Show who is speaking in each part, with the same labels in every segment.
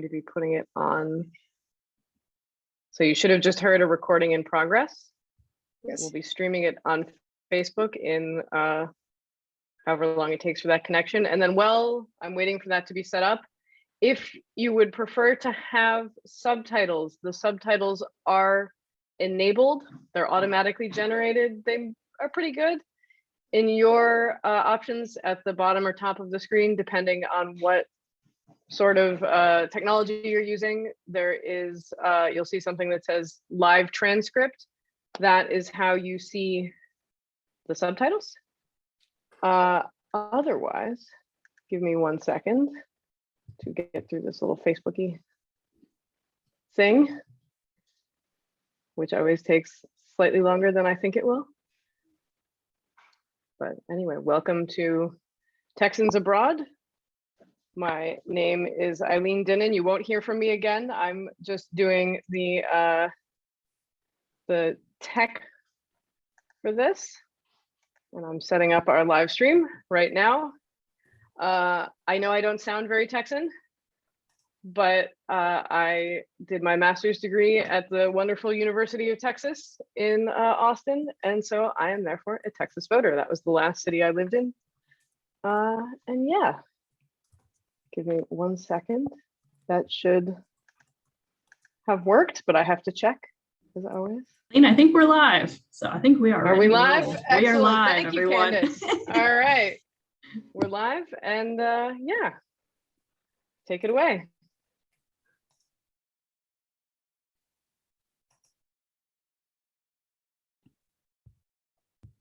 Speaker 1: to be putting it on. So you should have just heard a recording in progress.
Speaker 2: Yes.
Speaker 1: We'll be streaming it on Facebook in however long it takes for that connection. And then while I'm waiting for that to be set up, if you would prefer to have subtitles, the subtitles are enabled. They're automatically generated. They are pretty good. In your options at the bottom or top of the screen, depending on what sort of technology you're using, there is, you'll see something that says live transcript. That is how you see the subtitles. Otherwise, give me 1 second to get through this little Facebooky thing, which always takes slightly longer than I think it will. But anyway, welcome to Texans Abroad. My name is Eileen Dinnan. You won't hear from me again. I'm just doing the tech for this, and I'm setting up our live stream right now. I know I don't sound very Texan, but I did my master's degree at the wonderful University of Texas in Austin, and so I am therefore a Texas voter. That was the last city I lived in. And yeah, give me 1 second. That should have worked, but I have to check, as always.
Speaker 3: I think we're live, so I think we are.
Speaker 1: Are we live?
Speaker 3: We are live,
Speaker 1: Thank
Speaker 3: everyone.
Speaker 1: You, Candace. All right, we're live, and yeah, take it away.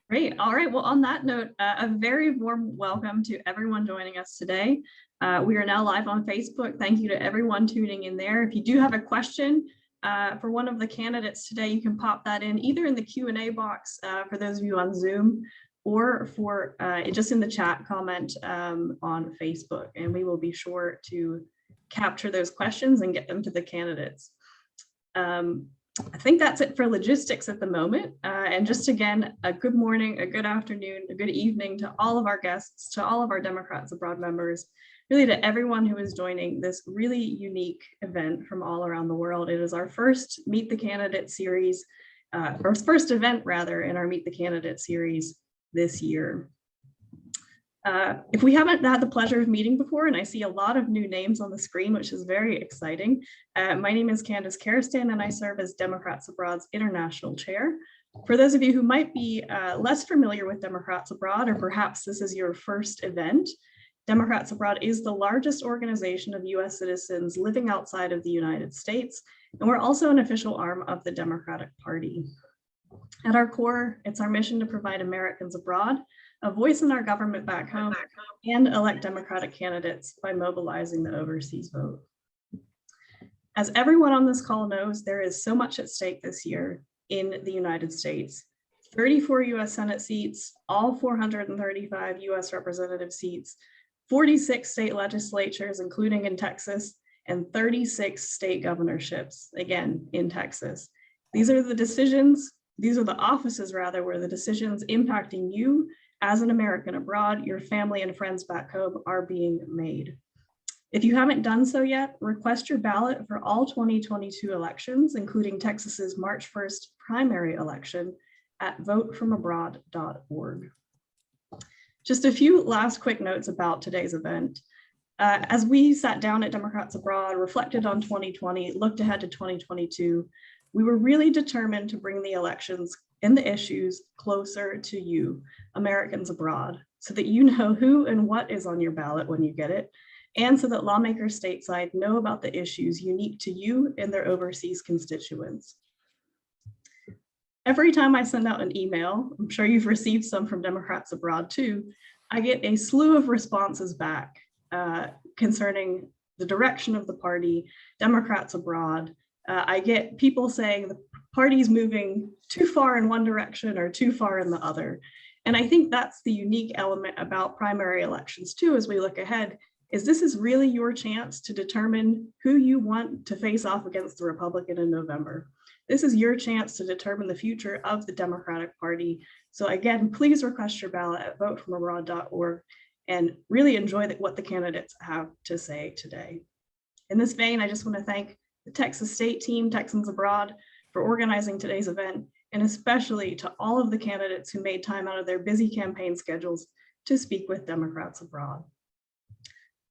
Speaker 3: Great. All right. Well, on that note, a very warm welcome to everyone joining us today. We are now live on Facebook. Thank you to everyone tuning in there. If you do have a question for one of the candidates today, you can pop that in either in the Q&A box for those of you on Zoom, or for just in the chat comment on Facebook, and we will be sure to capture those questions and get them to the candidates. I think that's it for logistics at the moment. And just again, a good morning, a good afternoon, a good evening to all of our guests, to all of our Democrats Abroad members, really to everyone who is joining this really unique event from all around the world. It is our first Meet the Candidate series, or first event rather, in our Meet the Candidate series this year. If we haven't had the pleasure of meeting before, and I see a lot of new names on the screen, which is very exciting. My name is Candace Karastan, and I serve as Democrats Abroad's International Chair. For those of you who might be less familiar with Democrats Abroad, or perhaps this is your first event, Democrats Abroad is the largest organization of US citizens living outside of the United States, and we're also an official arm of the Democratic Party. At our core, it's our mission to provide Americans abroad a voice in our government back home and elect Democratic candidates by mobilizing the overseas vote. As everyone on this call knows, there is so much at stake this year in the United States. 34 US Senate seats, all 435 US representative seats, 46 state legislatures, including in Texas, and 36 state governorships, again, in Texas. These are the decisions, these are the offices rather, where the decisions impacting you as an American abroad, your family and friends back home are being made. If you haven't done so yet, request your ballot for all 2022 elections, including Texas's March 1st primary election at votefromabroad.org. Just a few last quick notes about today's event. As we sat down at Democrats Abroad, reflected on 2020, looked ahead to 2022, we were really determined to bring the elections and the issues closer to you, Americans abroad, so that you know who and what is on your ballot when you get it, and so that lawmakers stateside know about the issues unique to you and their overseas constituents. Every time I send out an email, I'm sure you've received some from Democrats Abroad too, I get a slew of responses back concerning the direction of the party, Democrats Abroad. I get people saying the party's moving too far in one direction or too far in the other. And I think that's the unique element about primary elections too, as we look ahead, is this is really your chance to determine who you want to face off against the Republican in November. This is your chance to determine the future of the Democratic Party. So again, please request your ballot at votefromabroad.org and really enjoy what the candidates have to say today. In this vein, I just want to thank the Texas State team, Texans Abroad, for organizing today's event, and especially to all of the candidates who made time out of their busy campaign schedules to speak with Democrats abroad.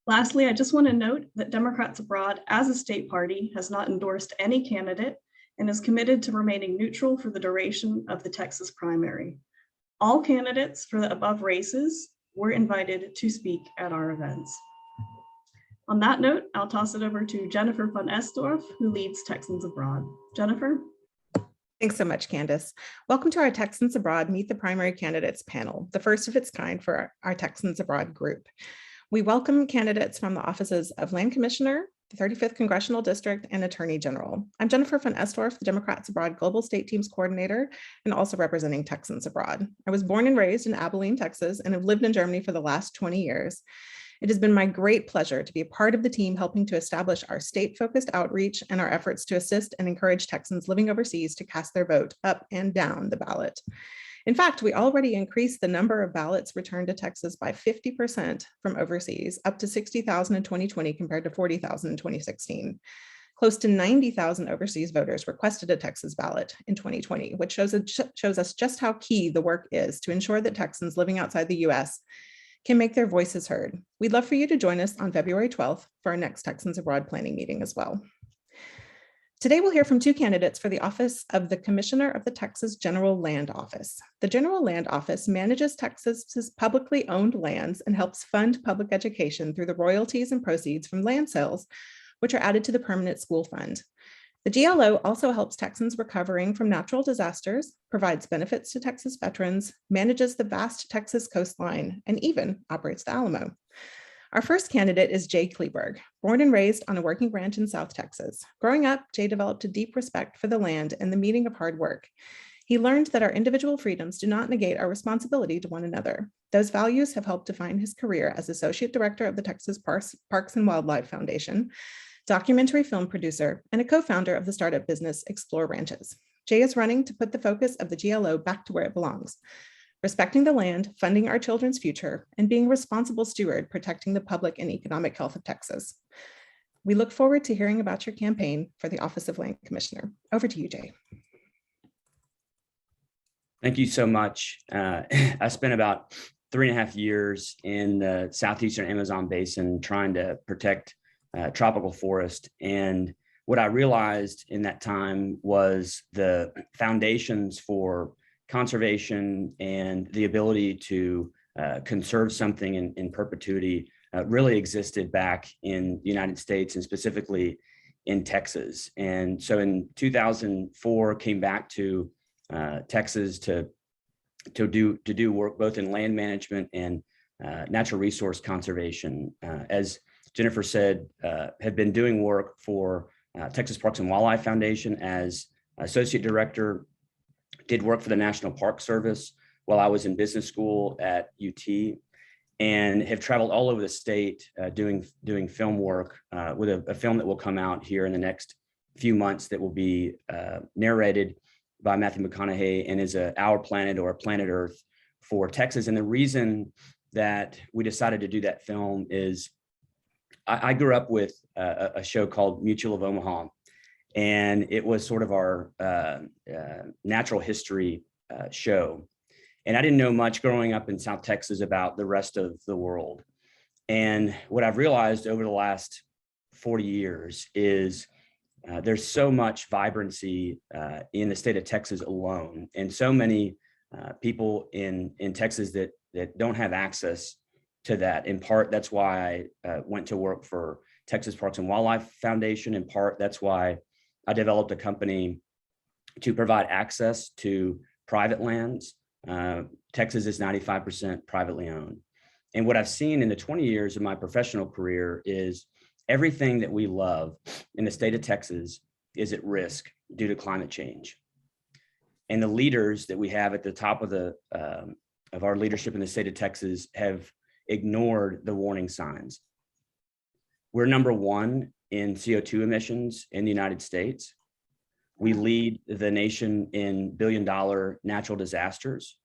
Speaker 3: Lastly, I just want to note that Democrats Abroad as a state party has not endorsed any candidate and is committed to remaining neutral for the duration of the Texas primary. All candidates for the above races were invited to speak at our events. On that note, I'll toss it over to Jennifer von Esdorf, who leads Texans Abroad. Jennifer?
Speaker 2: Thanks so much, Candace. Welcome to our Texans Abroad Meet the Primary Candidates panel, the first of its kind for our Texans Abroad group. We welcome candidates from the offices of Land Commissioner, the 35th Congressional District, and Attorney General. I'm Jennifer von Esdorf, the Democrats Abroad Global State Teams Coordinator, and also representing Texans Abroad. I was born and raised in Abilene, Texas, and have lived in Germany for the last 20 years. It has been my great pleasure to be a part of the team helping to establish our state-focused outreach and our efforts to assist and encourage Texans living overseas to cast their vote up and down the ballot. In fact, we already increased the number of ballots returned to Texas by 50% from overseas, up to 60,000 in 2020 compared to 40,000 in 2016. Close to 90,000 overseas voters requested a Texas ballot in 2020, which shows us just how key the work is to ensure that Texans living outside the US can make their voices heard. We'd love for you to join us on February 12th for our next Texans Abroad planning meeting as well. Today, we'll hear from two candidates for the office of the Commissioner of the Texas General Land Office. The General Land Office manages Texas's publicly owned lands and helps fund public education through the royalties and proceeds from land sales, which are added to the Permanent School Fund. The GLO also helps Texans recovering from natural disasters, provides benefits to Texas veterans, manages the vast Texas coastline, and even operates the Alamo. Our first candidate is Jay Kleberg, born and raised on a working ranch in South Texas. Growing up, Jay developed a deep respect for the land and the meaning of hard work. He learned that our individual freedoms do not negate our responsibility to one another. Those values have helped define his career as Associate Director of the Texas Parks and Wildlife Foundation, documentary film producer, and a co-founder of the startup business Explore Ranches. Jay is running to put the focus of the GLO back to where it belongs, respecting the land, funding our children's future, and being a responsible steward protecting the public and economic health of Texas. We look forward to hearing about your campaign for the Office of Land Commissioner. Over to you, Jay.
Speaker 4: Thank you so much. I spent about 3.5 years in the southeastern Amazon basin trying to protect tropical forest. And what I realized in that time was the foundations for conservation and the ability to conserve something in perpetuity really existed back in the United States and specifically in Texas. And so in 2004, came back to Texas to do work both in land management and natural resource conservation. As Jennifer said, have been doing work for Texas Parks and Wildlife Foundation as Associate Director, did work for the National Park Service while I was in business school at UT, and have traveled all over the state doing film work with a film that will come out here in the next few months that will be narrated by Matthew McConaughey and is Our Planet or Planet Earth for Texas. And the reason that we decided to do that film is I grew up with a show called Mutual of Omaha, and it was sort of our natural history show. And I didn't know much growing up in South Texas about the rest of the world. And what I've realized over the last 40 years is there's so much vibrancy in the state of Texas alone, and so many people in Texas that don't have access to that. In part, that's why I went to work for Texas Parks and Wildlife Foundation. In part, that's why I developed a company to provide access to private lands. Texas is 95% privately owned. And what I've seen in the 20 years of my professional career is everything that we love in the state of Texas is at risk due to climate change. And the leaders that we have at the top of our leadership in the state of Texas have ignored the warning signs. We're number one in CO2 emissions in the United States. We lead the nation in billion-dollar natural disasters.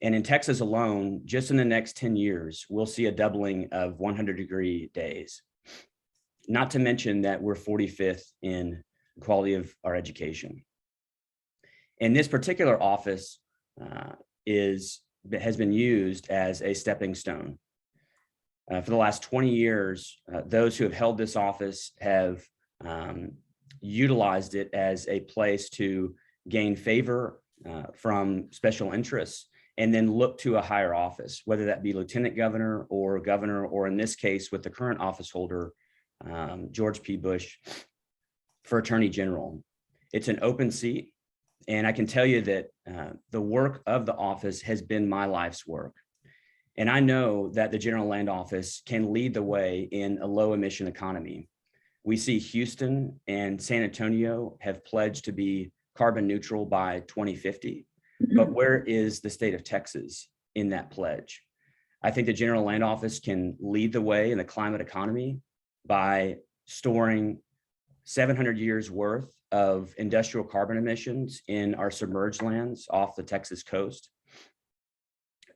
Speaker 4: And in Texas alone, just in the next 10 years, we'll see a doubling of 100-degree days. not to mention that we're 45th in quality of our education. And this particular office has been used as a stepping stone. For the last 20 years, those who have held this office have utilized it as a place to gain favor from special interests and then look to a higher office, whether that be lieutenant governor, or in this case with the current office holder, George P. Bush, for attorney general. It's an open seat. And I can tell you that the work of the office has been my life's work. And I know that the General Land Office can lead the way in a low emission economy. We see Houston and San Antonio have pledged to be carbon neutral by 2050. But where is the state of Texas in that pledge? I think the General Land Office can lead the way in the climate economy by storing 700 years worth of industrial carbon emissions in our submerged lands off the Texas coast,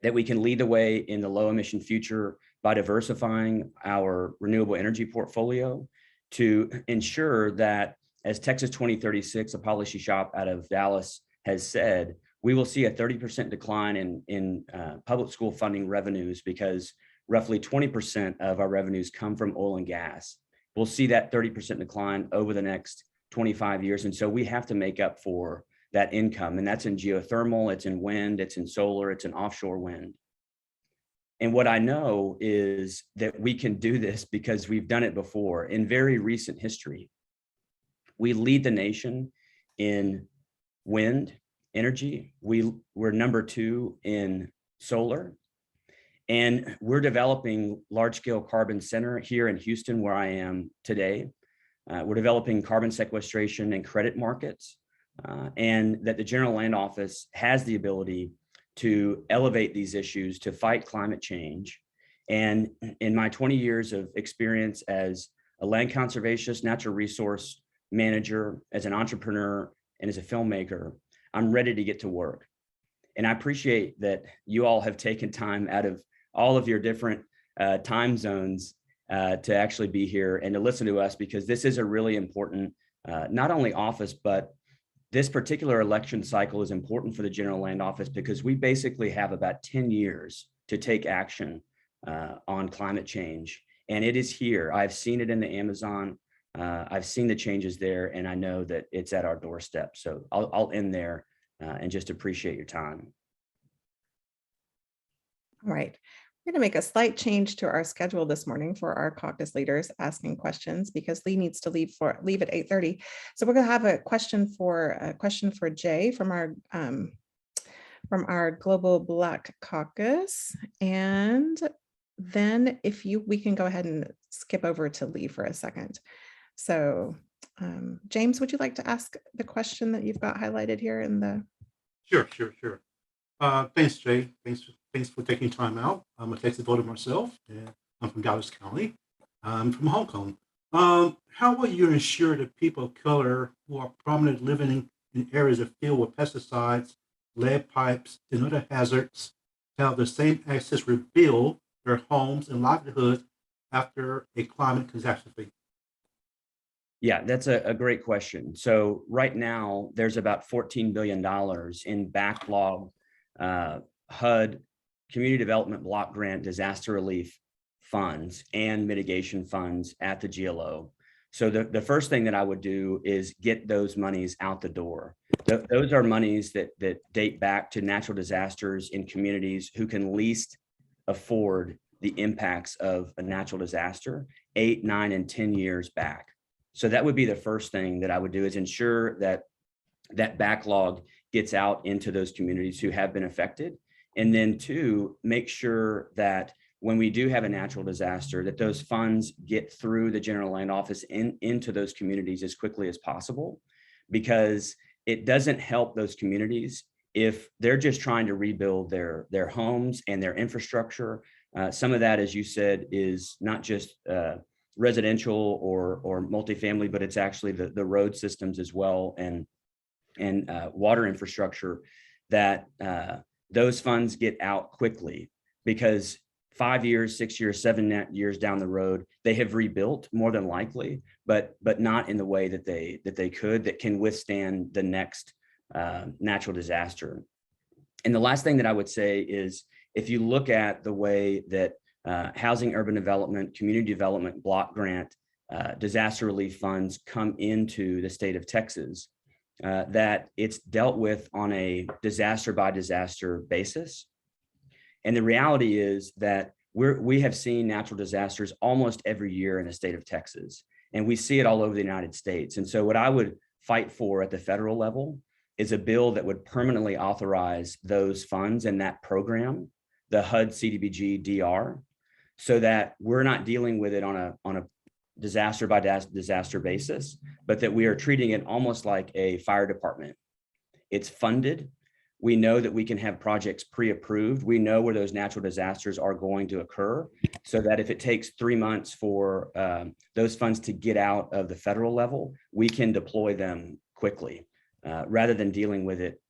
Speaker 4: that we can lead the way in the low emission future by diversifying our renewable energy portfolio to ensure that, as Texas 2036, a policy shop out of Dallas has said, we will see a 30% decline in public school funding revenues because roughly 20% of our revenues come from oil and gas. We'll see that 30% decline over the next 25 years. And so we have to make up for that income. And that's in geothermal, it's in wind, it's in solar, it's in offshore wind. And what I know is that we can do this because we've done it before. In very recent history, we lead the nation in wind energy. We're number 2 in solar. And we're developing large-scale carbon center here in Houston, where I am today. We're developing carbon sequestration and credit markets, and that the General Land Office has the ability to elevate these issues to fight climate change. And in my 20 years of experience as a land conservationist, natural resource manager, as an entrepreneur, and as a filmmaker, I'm ready to get to work. And I appreciate that you all have taken time out of all of your different time zones to actually be here and to listen to us, because this is a really important, not only office, but this particular election cycle is important for the General Land Office because we basically have about 10 years to take action on climate change. And it is here. I've seen it in the Amazon. I've seen the changes there, and I know that it's at our doorstep. So I'll end there and just appreciate your time.
Speaker 2: All right. We're going to make a slight change to our schedule this morning for our caucus leaders asking questions because Lee needs to leave at 8:30. So we're going to have a question for Jay from our Global Black Caucus, and then we can go ahead and skip over to Lee for a second. So James, would you like to ask the question that you've got highlighted here in the?
Speaker 5: Sure. Thanks, Jay. Thanks for taking time out. I'm a Texas voter myself, and I'm from Dallas County. I'm from Hong Kong. How will you ensure that people of color who are prominent living in areas that filled with pesticides, lead pipes, and other hazards have the same access to rebuild their homes and livelihoods after a climate catastrophe?
Speaker 4: Yeah, that's a great question. So right now, there's about $14 billion in backlog HUD Community Development Block Grant disaster relief funds and mitigation funds at the GLO. So the first thing that I would do is get those monies out the door. Those are monies that date back to natural disasters in communities who can least afford the impacts of a natural disaster 8, 9, and 10 years back. So that would be the first thing that I would do, is ensure that that backlog gets out into those communities who have been affected. And then 2, make sure that when we do have a natural disaster, that those funds get through the General Land Office into those communities as quickly as possible, because it doesn't help those communities if they're just trying to rebuild their homes and their infrastructure. Some of that, as you said, is not just residential or multifamily, but it's actually the road systems as well, and water infrastructure, that those funds get out quickly, because 5 years, 6 years, 7 years down the road, they have rebuilt more than likely, but not in the way that they could, that can withstand the next natural disaster. And the last thing that I would say is, if you look at the way that housing, urban development, community development, block grant, disaster relief funds come into the state of Texas, that it's dealt with on a disaster by disaster basis. And the reality is that we have seen natural disasters almost every year in the state of Texas, and we see it all over the United States. And so what I would fight for at the federal level is a bill that would permanently authorize those funds and that program, the HUD CDBG DR, so that we're not dealing with it on a disaster by disaster basis, but that we are treating it almost like a fire department. It's funded. We know that we can have projects pre-approved. We know where those natural disasters are going to occur, so that if it takes 3 months for those funds to get out of the federal level, we can deploy them quickly, rather than dealing with it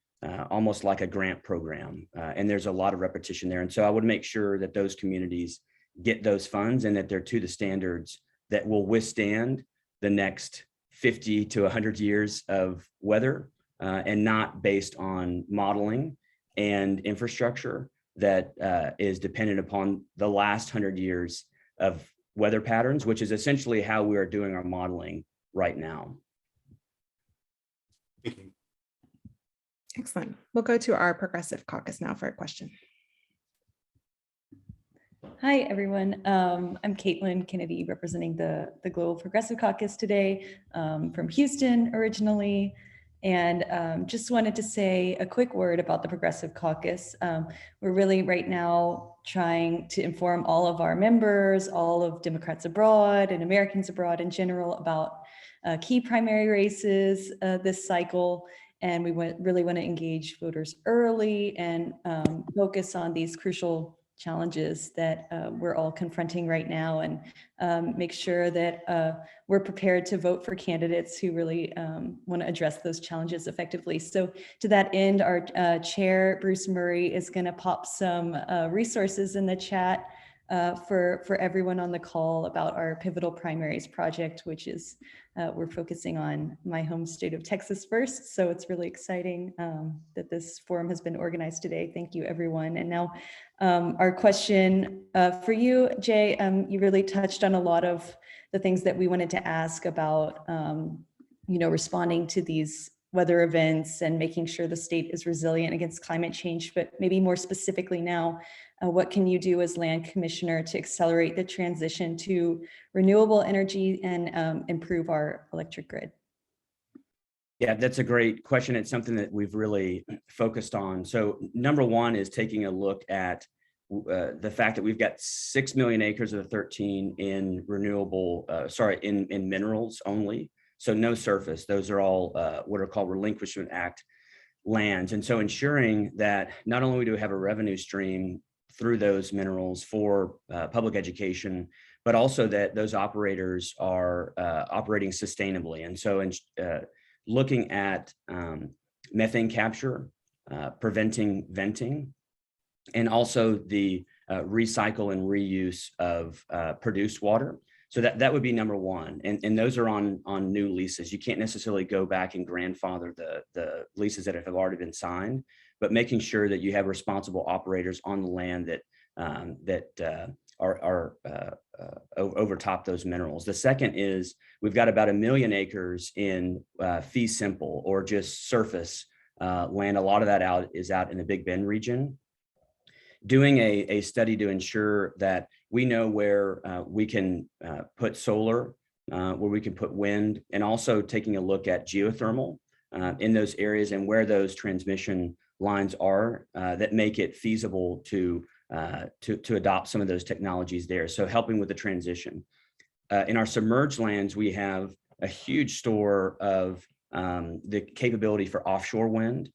Speaker 4: almost like a grant program. And there's a lot of repetition there. And so I would make sure that those communities get those funds and that they're to the standards that will withstand the next 50 to 100 years of weather, and not based on modeling and infrastructure that is dependent upon the last 100 years of weather patterns, which is essentially how we are doing our modeling right now.
Speaker 5: Thank you.
Speaker 2: Excellent. We'll go to our Progressive Caucus now for a question.
Speaker 6: Hi, everyone. I'm Caitlin Kennedy, representing the Global Progressive Caucus today, from Houston originally. And just wanted to say a quick word about the Progressive Caucus. We're really right now trying to inform all of our members, all of Democrats abroad and Americans abroad in general, about key primary races this cycle. And we really want to engage voters early and focus on these crucial challenges that we're all confronting right now, and make sure that we're prepared to vote for candidates who really want to address those challenges effectively. So to that end, our chair, Bruce Murray, is going to pop some resources in the chat for everyone on the call about our Pivotal Primaries project, which is we're focusing on my home state of Texas first. So it's really exciting that this forum has been organized today. Thank you, everyone. And now our question for you, Jay, you really touched on a lot of the things that we wanted to ask about, responding to these weather events and making sure the state is resilient against climate change. But maybe more specifically now, what can you do as land commissioner to accelerate the transition to renewable energy and improve our electric grid?
Speaker 4: Yeah, that's a great question. It's something that we've really focused on. So number one is taking a look at the fact that we've got 6 million acres of the 13 in renewable, in minerals only. So no surface. Those are all what are called Relinquishment Act lands. And so ensuring that not only do we have a revenue stream through those minerals for public education, but also that those operators are operating sustainably. And so looking at methane capture, preventing venting, and also the recycle and reuse of produced water. So that would be number one. And those are on new leases. You can't necessarily go back and grandfather the leases that have already been signed, but making sure that you have responsible operators on the land that are overtop those minerals. The second is we've got about 1 million acres in fee simple or just surface land. A lot of that is out in the Big Bend region. Doing a study to ensure that we know where we can put solar, where we can put wind, and also taking a look at geothermal in those areas and where those transmission lines are that make it feasible to adopt some of those technologies there. So helping with the transition. In our submerged lands, we have a huge store of the capability for offshore wind.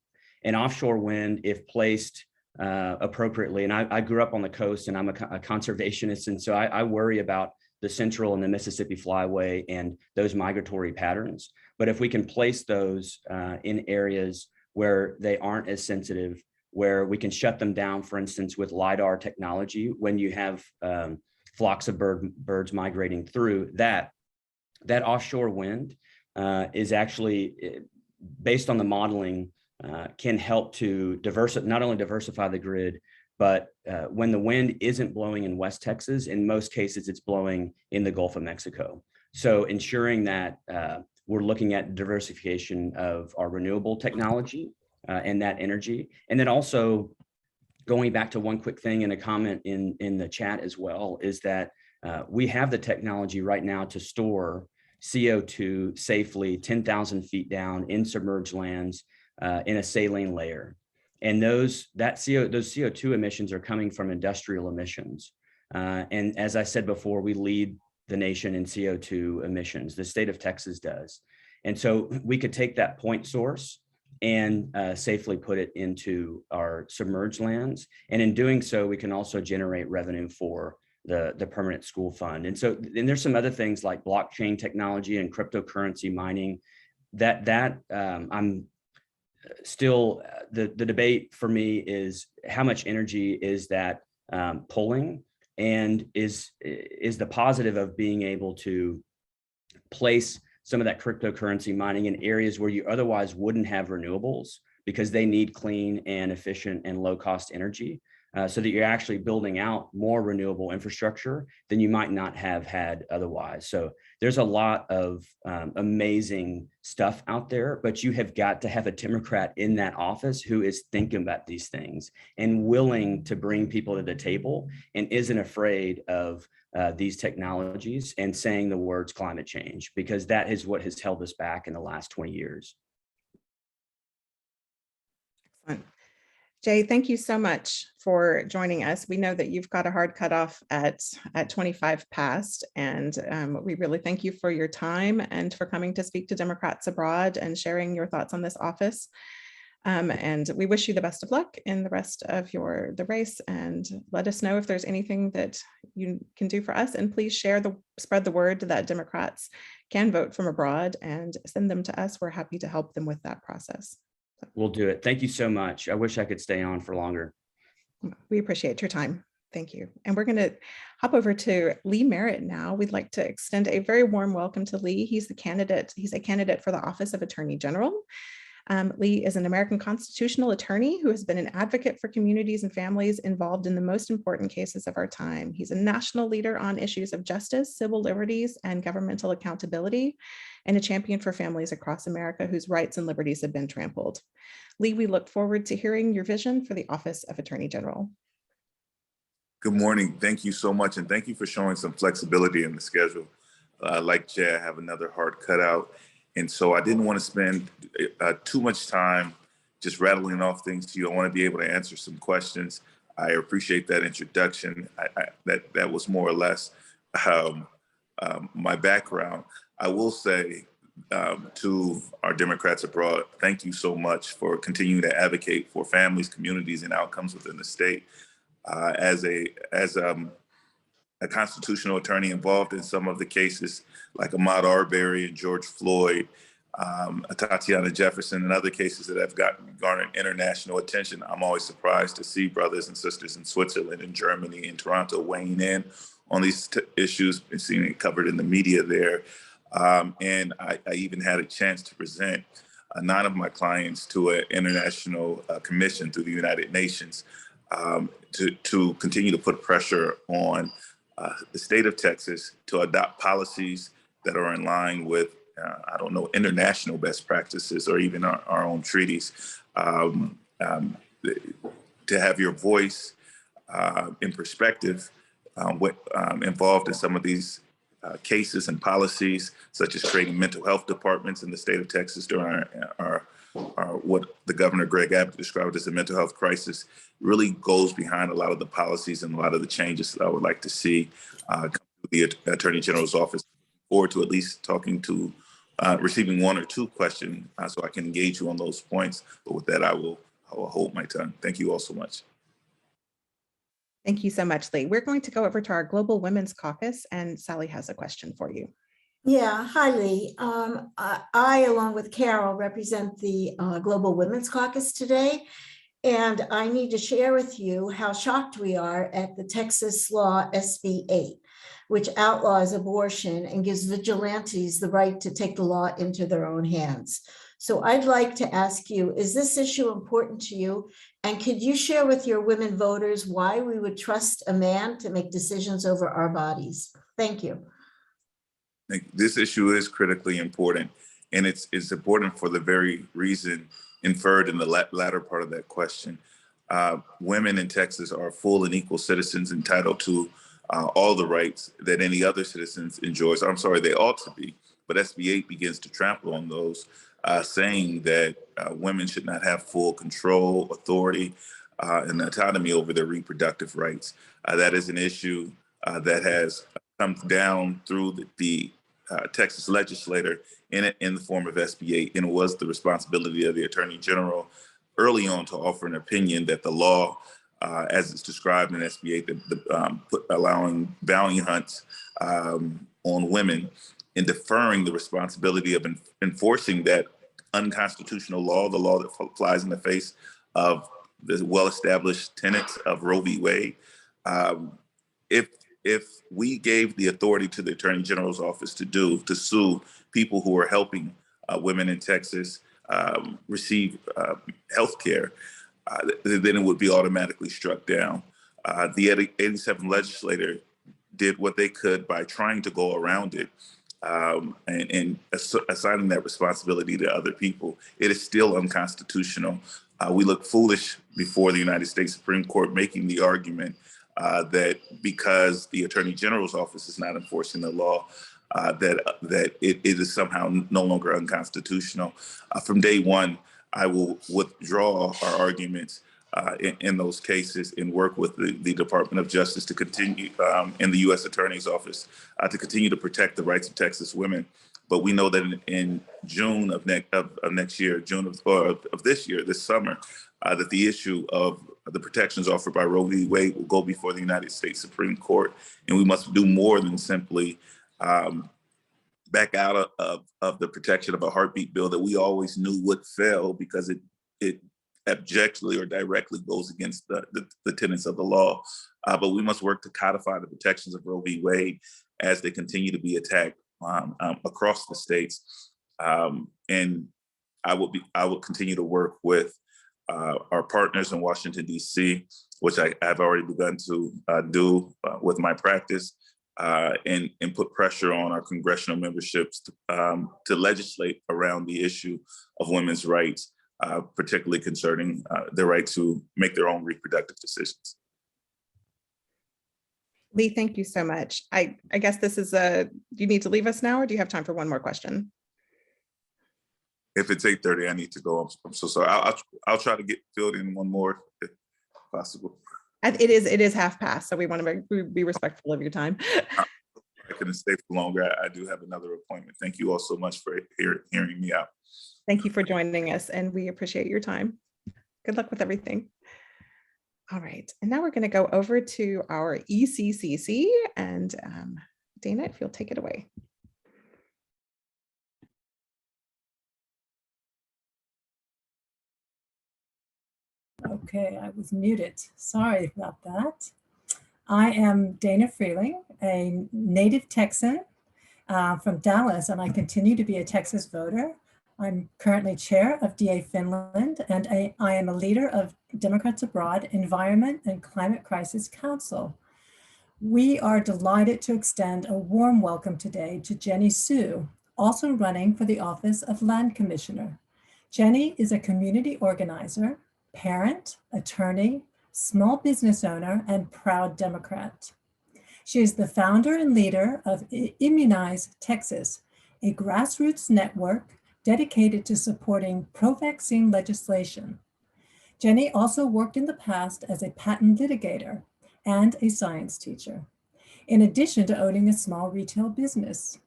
Speaker 4: And offshore wind, if placed appropriately, and I grew up on the coast and I'm a conservationist, and so I worry about the Central and the Mississippi Flyway and those migratory patterns. But if we can place those in areas where they aren't as sensitive where we can shut them down, for instance, with LiDAR technology. When you have flocks of birds migrating through, that offshore wind is actually, based on the modeling, can help to not only diversify the grid, but when the wind isn't blowing in West Texas, in most cases, it's blowing in the Gulf of Mexico. So ensuring that we're looking at diversification of our renewable technology and that energy. And then also going back to one quick thing and a comment in the chat as well, is that we have the technology right now to store CO2 safely 10,000 feet down in submerged lands in a saline layer. And those CO2 emissions are coming from industrial emissions. And as I said before, we lead the nation in CO2 emissions. The state of Texas does. And so we could take that point source and safely put it into our submerged lands. And in doing so, we can also generate revenue for the permanent school fund. And so, and there's some other things like blockchain technology and cryptocurrency mining that I'm still, the debate for me is how much energy is that pulling, and is the positive of being able to place some of that cryptocurrency mining in areas where you otherwise wouldn't have renewables, because they need clean and efficient and low cost energy, so that you're actually building out more renewable infrastructure than you might not have had otherwise. So there's a lot of amazing stuff out there, but you have got to have a Democrat in that office who is thinking about these things and willing to bring people to the table and isn't afraid of these technologies and saying the words climate change, because that is what has held us back in the last 20 years.
Speaker 2: Excellent. Jay, thank you so much for joining us. We know that you've got a hard cutoff at 25 past, and we really thank you for your time and for coming to speak to Democrats Abroad and sharing your thoughts on this office. And we wish you the best of luck in the rest of the race, and let us know if there's anything that you can do for us. And please spread the word that Democrats can vote from abroad and send them to us. We're happy to help them with that process.
Speaker 4: We'll do it. Thank you so much. I wish I could stay on for longer.
Speaker 2: We appreciate your time. Thank you. And we're going to hop over to Lee Merritt now. We'd like to extend a very warm welcome to Lee. He's a candidate for the Office of Attorney General. Lee is an American constitutional attorney who has been an advocate for communities and families involved in the most important cases of our time. He's a national leader on issues of justice, civil liberties, and governmental accountability, and a champion for families across America whose rights and liberties have been trampled. Lee, we look forward to hearing your vision for the Office of Attorney General.
Speaker 7: Good morning. Thank you so much. And thank you for showing some flexibility in the schedule. Like Jay, I have another hard cutout. And so I didn't want to spend too much time just rattling off things to you. I want to be able to answer some questions. I appreciate that introduction. That was more or less my background. I will say to our Democrats abroad, thank you so much for continuing to advocate for families, communities, and outcomes within the state. As a constitutional attorney involved in some of the cases like Ahmaud Arbery and George Floyd, Tatiana Jefferson, and other cases that have garnered international attention, I'm always surprised to see brothers and sisters in Switzerland and Germany and Toronto weighing in on these issues and seeing it covered in the media there. And I even had a chance to present 9 of my clients to an international commission through the United Nations to continue to put pressure on the state of Texas to adopt policies that are in line with, international best practices or even our own treaties. To have your voice in perspective involved in some of these cases and policies, such as creating mental health departments in the state of Texas during our what the Governor Greg Abbott described as a mental health crisis, really goes behind a lot of the policies and a lot of the changes that I would like to see come through the Attorney General's office, or to at least receiving 1 or 2 questions so I can engage you on those points. But with that, I will hold my tongue. Thank you all so much.
Speaker 2: Thank you so much, Lee. We're going to go over to our Global Women's Caucus, and Sally has a question for you.
Speaker 8: Yeah, hi, Lee. I, along with Carol, represent the Global Women's Caucus today. And I need to share with you how shocked we are at the Texas law SB 8, which outlaws abortion and gives vigilantes the right to take the law into their own hands. So I'd like to ask you, is this issue important to you? And could you share with your women voters why we would trust a man to make decisions over our bodies? Thank you.
Speaker 7: This issue is critically important, and it's important for the very reason inferred in the latter part of that question. Women in Texas are full and equal citizens entitled to all the rights that any other citizens enjoys. I'm sorry, they ought to be, but SB 8 begins to trample on those, saying that women should not have full control, authority, and autonomy over their reproductive rights. That is an issue that has come down through the Texas legislator in the form of SB 8, and it was the responsibility of the Attorney General early on to offer an opinion that the law, as it's described in SB 8, allowing bounty hunts on women and deferring the responsibility of enforcing that unconstitutional law, the law that flies in the face of the well-established tenets of Roe v. Wade. If we gave the authority to the Attorney General's office to sue people who are helping women in Texas receive health care, then it would be automatically struck down. The 87 legislator did what they could by trying to go around it and assigning that responsibility to other people. It is still unconstitutional. We look foolish before the United States Supreme Court making the argument that because the Attorney General's office is not enforcing the law, that it is somehow no longer unconstitutional. From day one, I will withdraw our arguments in those cases and work with the Department of Justice to continue in the U.S. Attorney's Office to continue to protect the rights of Texas women. But we know that in June of next year, June of this year, this summer, that the issue of the protections offered by Roe v. Wade will go before the United States Supreme Court, and we must do more than simply back out of the protection of a heartbeat bill that we always knew would fail because it abjectly or directly goes against the tenets of the law. But we must work to codify the protections of Roe v. Wade as they continue to be attacked across the states. And I will continue to work with our partners in Washington, D.C., which I have already begun to do with my practice, and put pressure on our congressional memberships to legislate around the issue of women's rights, particularly concerning the right to make their own reproductive decisions.
Speaker 2: Lee, thank you so much. I guess this is do you need to leave us now or do you have time for one more question?
Speaker 7: If it's 8:30, I need to go. I'm so sorry. I'll try to get filled in one more if possible.
Speaker 2: It is half past, so we want to be respectful of your time.
Speaker 7: I couldn't stay for longer. I do have another appointment. Thank you all so much for hearing me out.
Speaker 2: Thank you for joining us, and we appreciate your time. Good luck with everything. All right, and now we're going to go over to our ECCC, and Dana, if you'll take it away.
Speaker 9: Okay, I was muted. Sorry about that. I am Dana Freeling, a native Texan from Dallas, and I continue to be a Texas voter. I'm currently chair of DA Finland, and I am a leader of Democrats Abroad Environment and Climate Crisis Council. We are delighted to extend a warm welcome today to Jenny Sue, also running for the office of Land Commissioner. Jenny is a community organizer, parent, attorney, small business owner, and proud Democrat. She is the founder and leader of Immunize Texas, a grassroots network dedicated to supporting pro-vaccine legislation. Jenny also worked in the past as a patent litigator and a science teacher, in addition to owning a small retail business.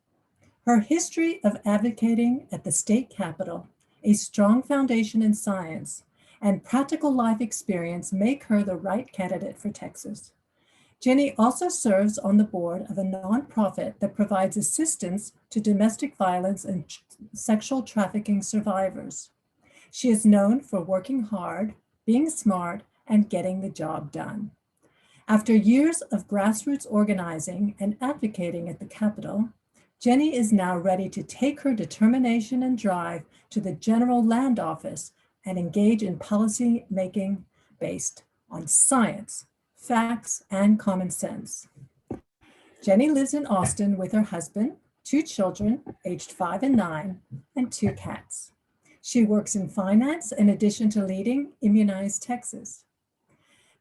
Speaker 9: Her history of advocating at the state capitol, a strong foundation in science, and practical life experience make her the right candidate for Texas. Jenny also serves on the board of a nonprofit that provides assistance to domestic violence and sexual trafficking survivors. She is known for working hard, being smart, and getting the job done. After years of grassroots organizing and advocating at the Capitol, Jenny is now ready to take her determination and drive to the General Land Office and engage in policy making based on science, facts, and common sense. Jenny lives in Austin with her husband, 2 children, aged 5 and 9, and 2 cats. She works in finance in addition to leading Immunize Texas.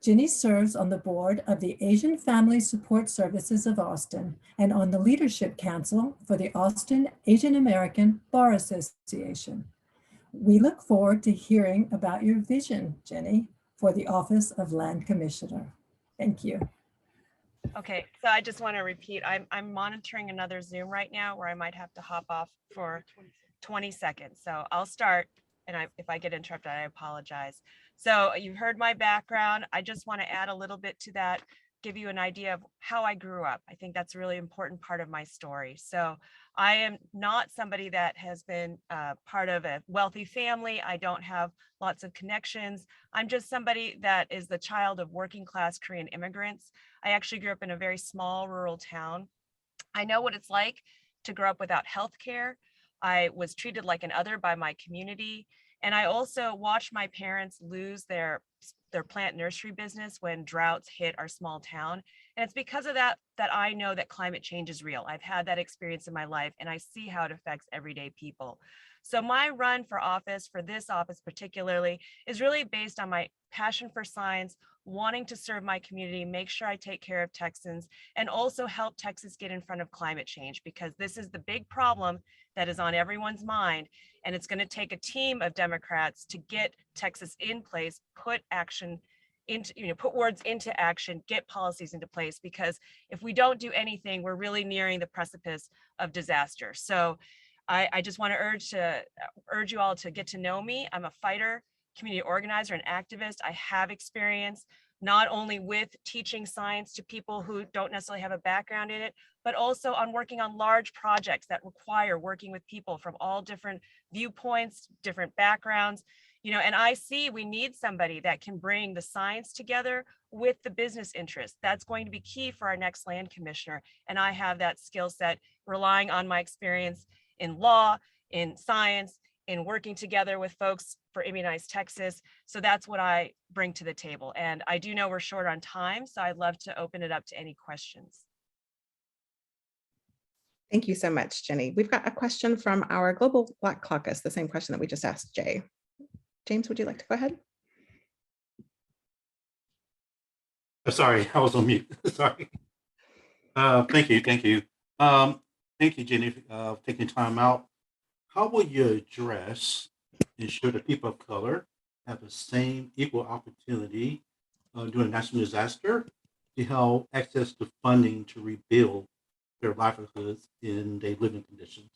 Speaker 9: Jenny serves on the board of the Asian Family Support Services of Austin and on the Leadership Council for the Austin Asian American Bar Association. We look forward to hearing about your vision, Jenny, for the Office of Land Commissioner. Thank you.
Speaker 10: Okay, so I just want to repeat, I'm monitoring another Zoom right now where I might have to hop off for 20 seconds. So I'll start, and if I get interrupted, I apologize. So you've heard my background. I just want to add a little bit to that, give you an idea of how I grew up. I think that's a really important part of my story. So I am not somebody that has been part of a wealthy family. I don't have lots of connections. I'm just somebody that is the child of working class Korean immigrants. I actually grew up in a very small rural town. I know what it's like to grow up without health care. I was treated like an other by my community. And I also watched my parents lose their plant nursery business when droughts hit our small town. And it's because of that I know that climate change is real. I've had that experience in my life, and I see how it affects everyday people. So my run for office, for this office particularly, is really based on my passion for science, wanting to serve my community, make sure I take care of Texans, and also help Texas get in front of climate change, because this is the big problem that is on everyone's mind. And it's going to take a team of Democrats to get Texas in place, put action into, put words into action, get policies into place, because if we don't do anything, we're really nearing the precipice of disaster. So I just want to urge you all to get to know me. I'm a fighter, community organizer, and activist. I have experience not only with teaching science to people who don't necessarily have a background in it, but also on working on large projects that require working with people from all different viewpoints, different backgrounds, and I see we need somebody that can bring the science together with the business interests. That's going to be key for our next land commissioner. And I have that skill set, relying on my experience in law, in science, in working together with folks for Immunize Texas. So that's what I bring to the table. And I do know we're short on time, so I'd love to open it up to any questions.
Speaker 2: Thank you so much, Jenny. We've got a question from our Global Black Caucus, the same question that we just asked Jay. James, would you like to go ahead?
Speaker 5: Sorry, I was on mute. Sorry. Thank you. Thank you, Jenny, for taking time out. How will you ensure that people of color have the same equal opportunity during a national disaster to have access to funding to rebuild their livelihoods in their living conditions?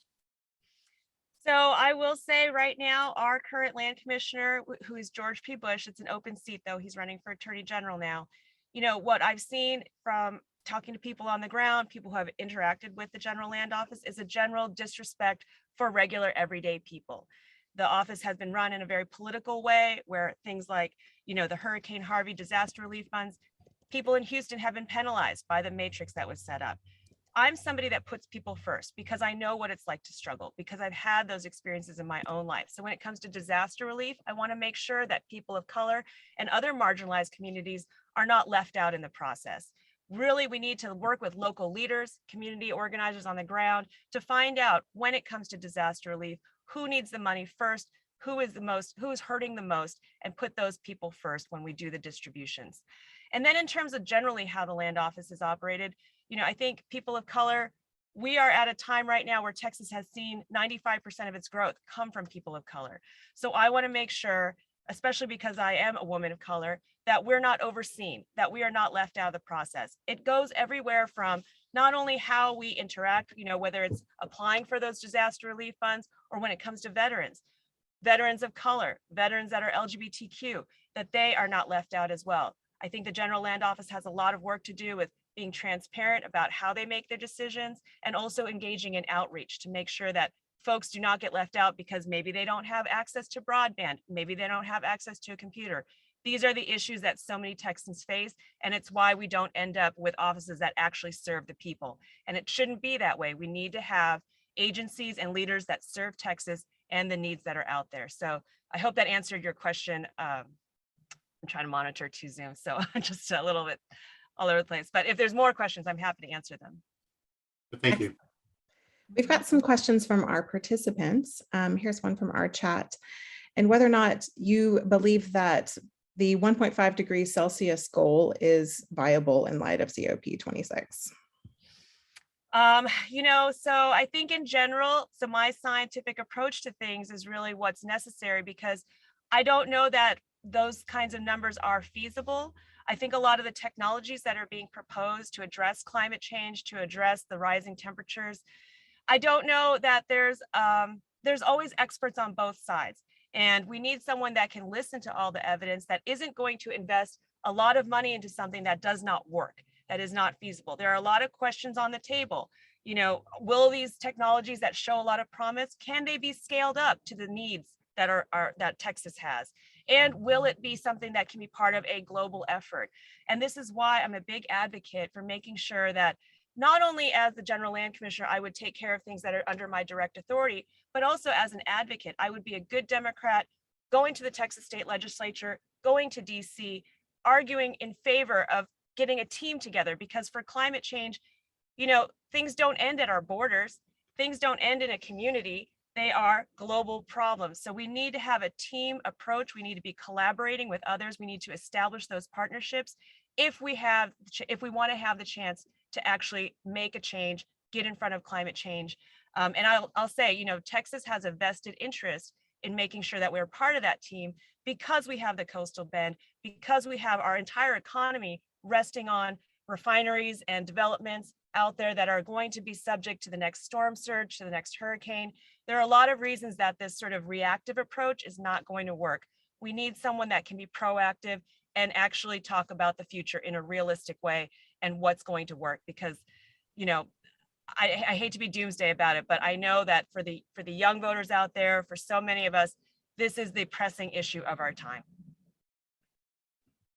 Speaker 10: So I will say right now, our current land commissioner, who is George P. Bush, it's an open seat though, he's running for Attorney General now. What I've seen from talking to people on the ground, people who have interacted with the General Land Office, is a general disrespect for regular everyday people. The office has been run in a very political way, where things like, the Hurricane Harvey disaster relief funds, people in Houston have been penalized by the matrix that was set up. I'm somebody that puts people first because I know what it's like to struggle, because I've had those experiences in my own life. So when it comes to disaster relief, I want to make sure that people of color and other marginalized communities are not left out in the process. Really, we need to work with local leaders, community organizers on the ground to find out, when it comes to disaster relief, who needs the money first, who is hurting the most, and put those people first when we do the distributions. And then in terms of generally how the land office is operated, I think people of color, we are at a time right now where Texas has seen 95% of its growth come from people of color. So I want to make sure, especially because I am a woman of color, that we're not overseen, that we are not left out of the process. It goes everywhere from not only how we interact, whether it's applying for those disaster relief funds, or when it comes to veterans of color, veterans that are LGBTQ, that they are not left out as well. I think the General Land Office has a lot of work to do with being transparent about how they make their decisions, and also engaging in outreach to make sure that folks do not get left out because maybe they don't have access to broadband, maybe they don't have access to a computer. These are the issues that so many Texans face, and it's why we don't end up with offices that actually serve the people. And it shouldn't be that way. We need to have agencies and leaders that serve Texas and the needs that are out there. So I hope that answered your question. I'm trying to monitor two Zooms, so just a little bit all over the place. But if there's more questions, I'm happy to answer them.
Speaker 5: Thank you.
Speaker 2: We've got some questions from our participants. Here's one from our chat. And whether or not you believe that the 1.5 degrees Celsius goal is viable in light of COP26.
Speaker 10: You know, so I think in general, so my scientific approach to things is really what's necessary, because I don't know that those kinds of numbers are feasible. I think a lot of the technologies that are being proposed to address climate change, to address the rising temperatures, I don't know that there's always experts on both sides. And we need someone that can listen to all the evidence, that isn't going to invest a lot of money into something that does not work, that is not feasible. There are a lot of questions on the table. You know, will these technologies that show a lot of promise, can they be scaled up to the needs that that Texas has? And will it be something that can be part of a global effort? And this is why I'm a big advocate for making sure that not only as the General Land Commissioner, I would take care of things that are under my direct authority, but also as an advocate. I would be a good Democrat going to the Texas State Legislature, going to DC, arguing in favor of getting a team together, because for climate change, you know, things don't end at our borders. Things don't end in a community. They are global problems. So we need to have a team approach. We need to be collaborating with others. We need to establish those partnerships if we want to have the chance to actually make a change, get in front of climate change. And I'll say, you know, Texas has a vested interest in making sure that we're part of that team, because we have the coastal bend, because we have our entire economy resting on refineries and developments out there that are going to be subject to the next storm surge, to the next hurricane. There are a lot of reasons that this sort of reactive approach is not going to work. We need someone that can be proactive and actually talk about the future in a realistic way and what's going to work, because, you know, I hate to be doomsday about it, but I know that for the young voters out there, for so many of us, this is the pressing issue of our time.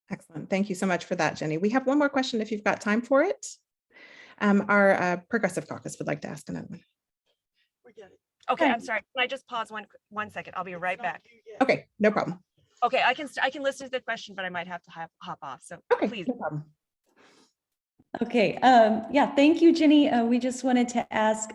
Speaker 2: Excellent. Thank you so much for that, Jenny. We have one more question if you've got time for it. Our Progressive Caucus would like to ask another one.
Speaker 10: Okay, I'm sorry. Can I just pause one second? I'll be right back.
Speaker 2: Okay, no problem.
Speaker 10: Okay, I can listen to the question, but I might have to hop off. So
Speaker 2: Okay,
Speaker 10: please.
Speaker 2: no problem.
Speaker 6: Okay, yeah, thank you, Jenny. We just wanted to ask,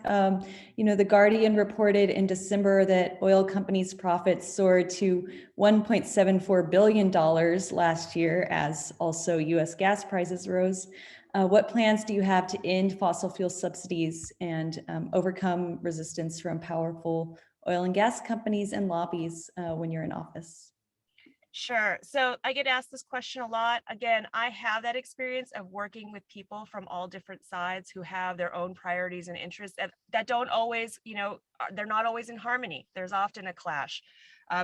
Speaker 6: you know, The Guardian reported in December that oil companies' profits soared to $1.74 billion last year, as also US gas prices rose. What plans do you have to end fossil fuel subsidies and overcome resistance from powerful oil and gas companies and lobbies when you're in office?
Speaker 10: Sure. So I get asked this question a lot. Again, I have that experience of working with people from all different sides who have their own priorities and interests that don't always, you know, they're not always in harmony. There's often a clash.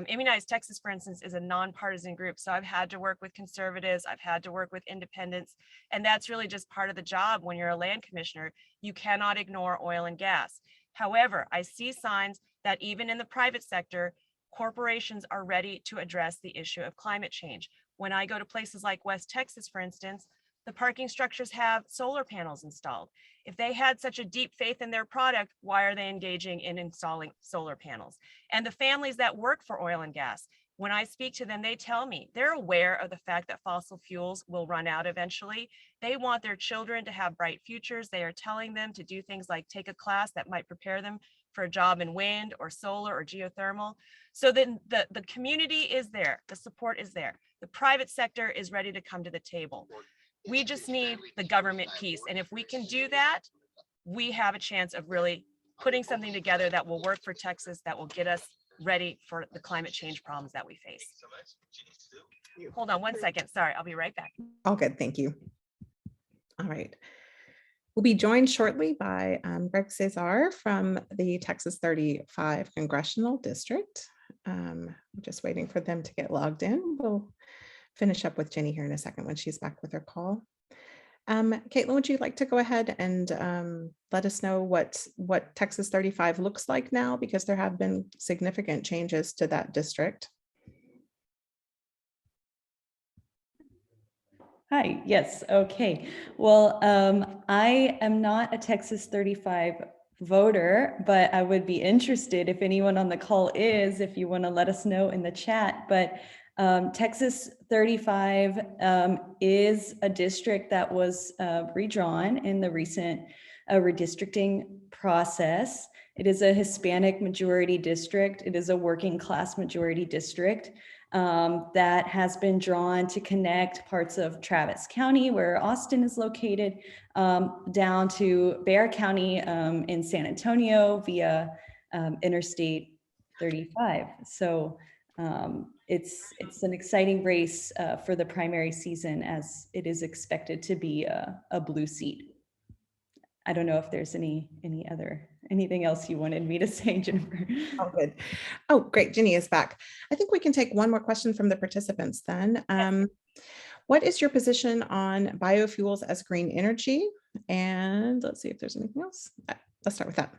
Speaker 10: Immunize Texas, for instance, is a nonpartisan group. So I've had to work with conservatives. I've had to work with independents. And that's really just part of the job when you're a land commissioner. You cannot ignore oil and gas. However, I see signs that even in the private sector, corporations are ready to address the issue of climate change. When I go to places like West Texas, for instance, the parking structures have solar panels installed. If they had such a deep faith in their product, why are they engaging in installing solar panels? And the families that work for oil and gas, when I speak to them, they tell me they're aware of the fact that fossil fuels will run out eventually. They want their children to have bright futures. They are telling them to do things like take a class that might prepare them for a job in wind or solar or geothermal. So then the community is there, the support is there. The private sector is ready to come to the table. We just need the government piece. And if we can do that, we have a chance of really putting something together that will work for Texas, that will get us ready for the climate change problems that we face. Hold on one second. Sorry, I'll be right back.
Speaker 2: All good, thank you. All right. We'll be joined shortly by Greg Kasar from the Texas 35 Congressional District. I'm just waiting for them to get logged in. We'll finish up with Jenny here in a second when she's back with her call. Caitlin, would you like to go ahead and let us know what Texas 35 looks like now, because there have been significant changes to that district?
Speaker 6: Hi, yes, okay. Well, I am not a Texas 35 voter, but I would be interested if anyone on the call is, if you want to let us know in the chat. But Texas 35 is a district that was redrawn in the recent redistricting process. It is a Hispanic majority district. It is a working class majority district. That has been drawn to connect parts of Travis County, where Austin is located, down to Bexar County in San Antonio via Interstate 35. So it's an exciting race for the primary season, as it is expected to be a blue seat. I don't know if there's anything else you wanted me to say, Jennifer.
Speaker 2: Oh, good. Oh, great. Ginny is back. I think we can take one more question from the participants then. What is your position on biofuels as green energy? And let's see if there's anything else. Let's start with that.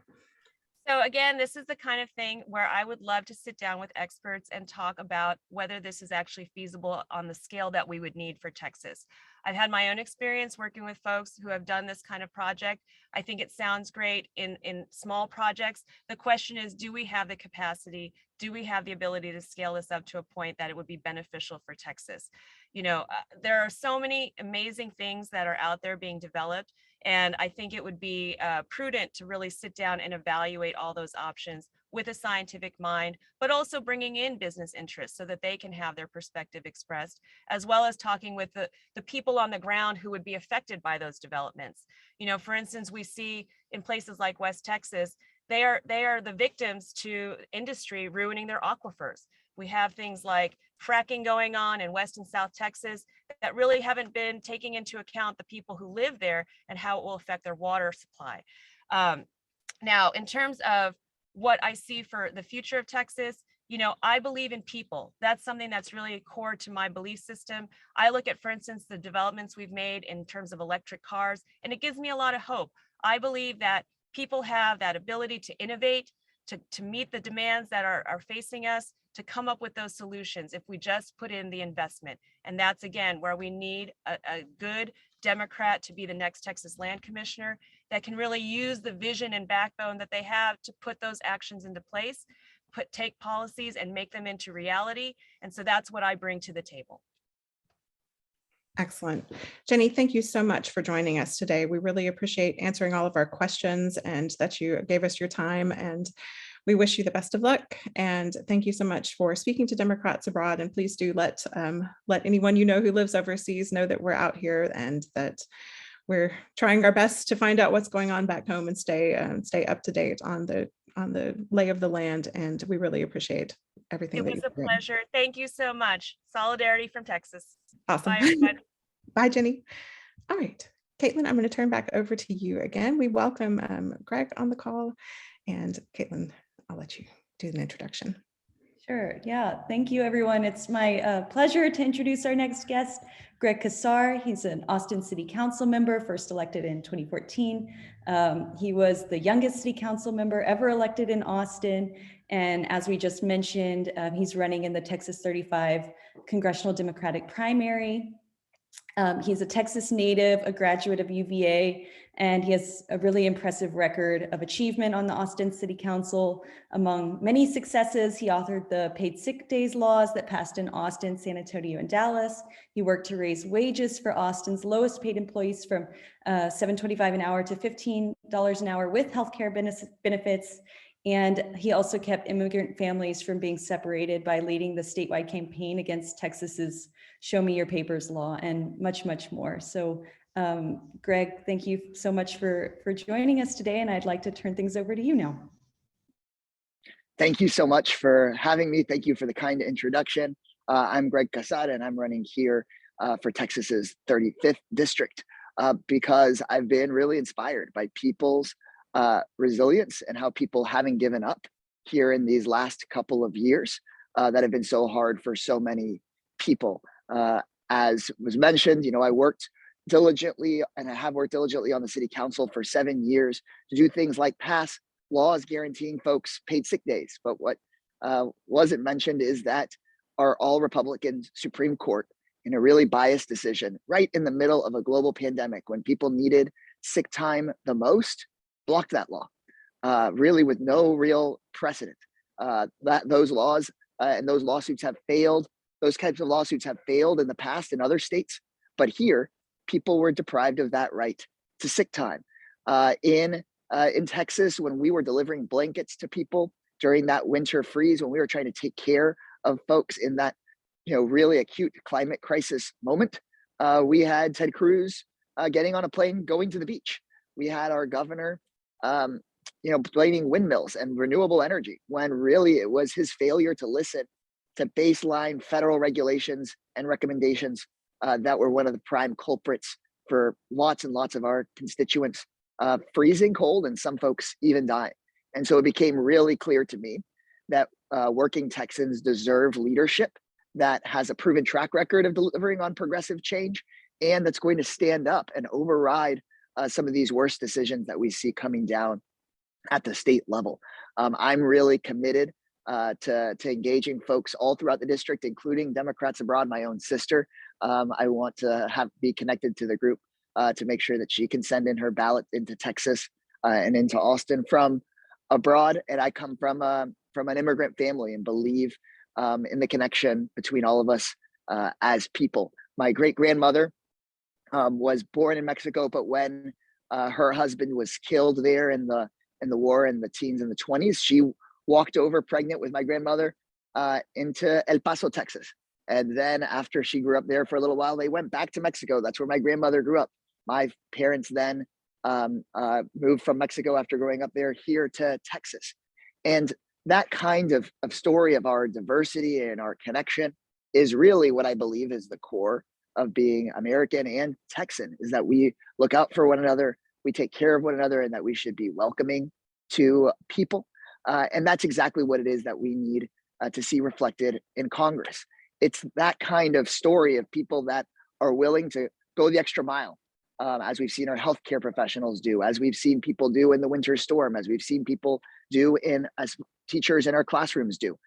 Speaker 10: So again, this is the kind of thing where I would love to sit down with experts and talk about whether this is actually feasible on the scale that we would need for Texas. I've had my own experience working with folks who have done this kind of project. I think it sounds great in small projects. The question is, do we have the capacity? Do we have the ability to scale this up to a point that it would be beneficial for Texas? You know, there are so many amazing things that are out there being developed. And I think it would be prudent to really sit down and evaluate all those options with a scientific mind, but also bringing in business interests so that they can have their perspective expressed, as well as talking with the people on the ground who would be affected by those developments. You know, for instance, we see in places like West Texas, they are the victims to industry ruining their aquifers. We have things like fracking going on in West and South Texas that really haven't been taking into account the people who live there and how it will affect their water supply. Now, in terms of what I see for the future of Texas, you know, I believe in people. That's something that's really core to my belief system. I look at, for instance, the developments we've made in terms of electric cars, and it gives me a lot of hope. I believe that people have that ability to innovate, to meet the demands that are facing us, to come up with those solutions if we just put in the investment. And that's, again, where we need a good Democrat to be the next Texas Land Commissioner that can really use the vision and backbone that they have to put those actions into place, take policies and make them into reality. And so that's what I bring to the table.
Speaker 2: Excellent. Jenny, thank you so much for joining us today. We really appreciate answering all of our questions and that you gave us your time, and we wish you the best of luck. And thank you so much for speaking to Democrats Abroad. And please do let anyone you know who lives overseas know that we're out here and that we're trying our best to find out what's going on back home and stay up to date on the lay of the land. And we really appreciate everything.
Speaker 10: It was a pleasure. Thank you so much. Solidarity from Texas.
Speaker 2: Awesome.
Speaker 10: Bye, everybody.
Speaker 2: Bye, Jenny. All right, Caitlin, I'm going to turn back over to you again. We welcome Greg on the call, and Caitlin, I'll let you do an introduction.
Speaker 6: Sure. Yeah. Thank you, everyone. It's my pleasure to introduce our next guest, Greg Kasar. He's an Austin City Council member, first elected in 2014. He was the youngest city council member ever elected in Austin. And as we just mentioned, he's running in the Texas 35 Congressional Democratic primary. He's a Texas native, a graduate of UVA, and he has a really impressive record of achievement on the Austin City Council. Among many successes, he authored the paid sick days laws that passed in Austin, San Antonio, and Dallas. He worked to raise wages for Austin's lowest paid employees from $7.25 an hour to $15 an hour with healthcare benefits. And he also kept immigrant families from being separated by leading the statewide campaign against Texas's Show Me Your Papers law, and much, much more. So Greg, thank you so much for joining us today. And I'd like to turn things over to you now.
Speaker 11: Thank you so much for having me. Thank you for the kind introduction. I'm Greg Cassada, and I'm running here for Texas's 35th district because I've been really inspired by people's resilience and how people haven't given up here in these last couple of years that have been so hard for so many people. As was mentioned, you know, I worked diligently, and I have worked diligently on the city council for 7 years to do things like pass laws guaranteeing folks paid sick days. But what wasn't mentioned is that our all Republican Supreme Court in a really biased decision right in the middle of a global pandemic when people needed sick time the most, blocked that law, really with no real precedent. Those laws and those lawsuits have failed. Those types of lawsuits have failed in the past in other states, but here people were deprived of that right to sick time. In Texas, when we were delivering blankets to people during that winter freeze, when we were trying to take care of folks in that, really acute climate crisis moment, we had Ted Cruz getting on a plane, going to the beach. We had our governor, blaming windmills and renewable energy when really it was his failure to listen to baseline federal regulations and recommendations that were one of the prime culprits for lots and lots of our constituents freezing cold and some folks even dying. And so it became really clear to me that working Texans deserve leadership that has a proven track record of delivering on progressive change and that's going to stand up and override some of these worst decisions that we see coming down at the state level. I'm really committed to engaging folks all throughout the district, including Democrats Abroad, my own sister. I want to be connected to the group to make sure that she can send in her ballot into Texas and into Austin from abroad. And I come from an immigrant family and believe in the connection between all of us as people. My great-grandmother was born in Mexico, but when her husband was killed there in the war in the teens and the 20s, she walked over pregnant with my grandmother into El Paso, Texas. And then after she grew up there for a little while, they went back to Mexico. That's where my grandmother grew up. My parents then moved from Mexico after growing up there here to Texas. And that kind of story of our diversity and our connection is really what I believe is the core of being American and Texan, is that we look out for one another, we take care of one another, and that we should be welcoming to people. And that's exactly what it is that we need to see reflected in Congress. It's that kind of story of people that are willing to go the extra mile, as we've seen our healthcare professionals do, as we've seen people do in the winter storm, as we've seen people do as teachers in our classrooms do.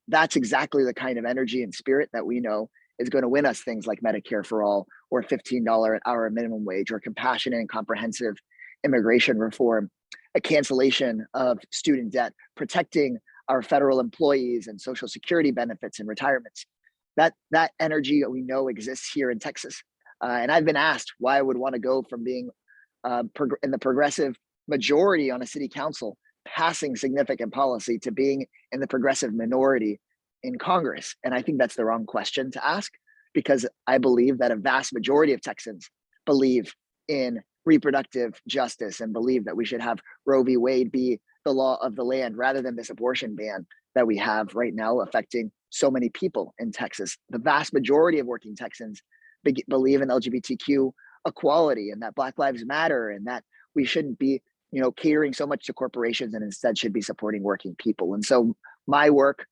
Speaker 11: That's exactly the kind of energy and spirit that we know is going to win us things like Medicare for all, or $15 an hour minimum wage, or compassionate and comprehensive immigration reform, a cancellation of student debt, protecting our federal employees and Social Security benefits and retirements. That energy we know exists here in Texas. And I've been asked why I would want to go from being in the progressive majority on a city council, passing significant policy, to being in the progressive minority in Congress. And I think that's the wrong question to ask, because I believe that a vast majority of Texans believe in reproductive justice and believe that we should have Roe v. Wade be the law of the land rather than this abortion ban that we have right now affecting so many people in Texas. The vast majority of working Texans believe in LGBTQ equality and that Black Lives Matter, and that we shouldn't be, catering so much to corporations and instead should be supporting working people. And so my work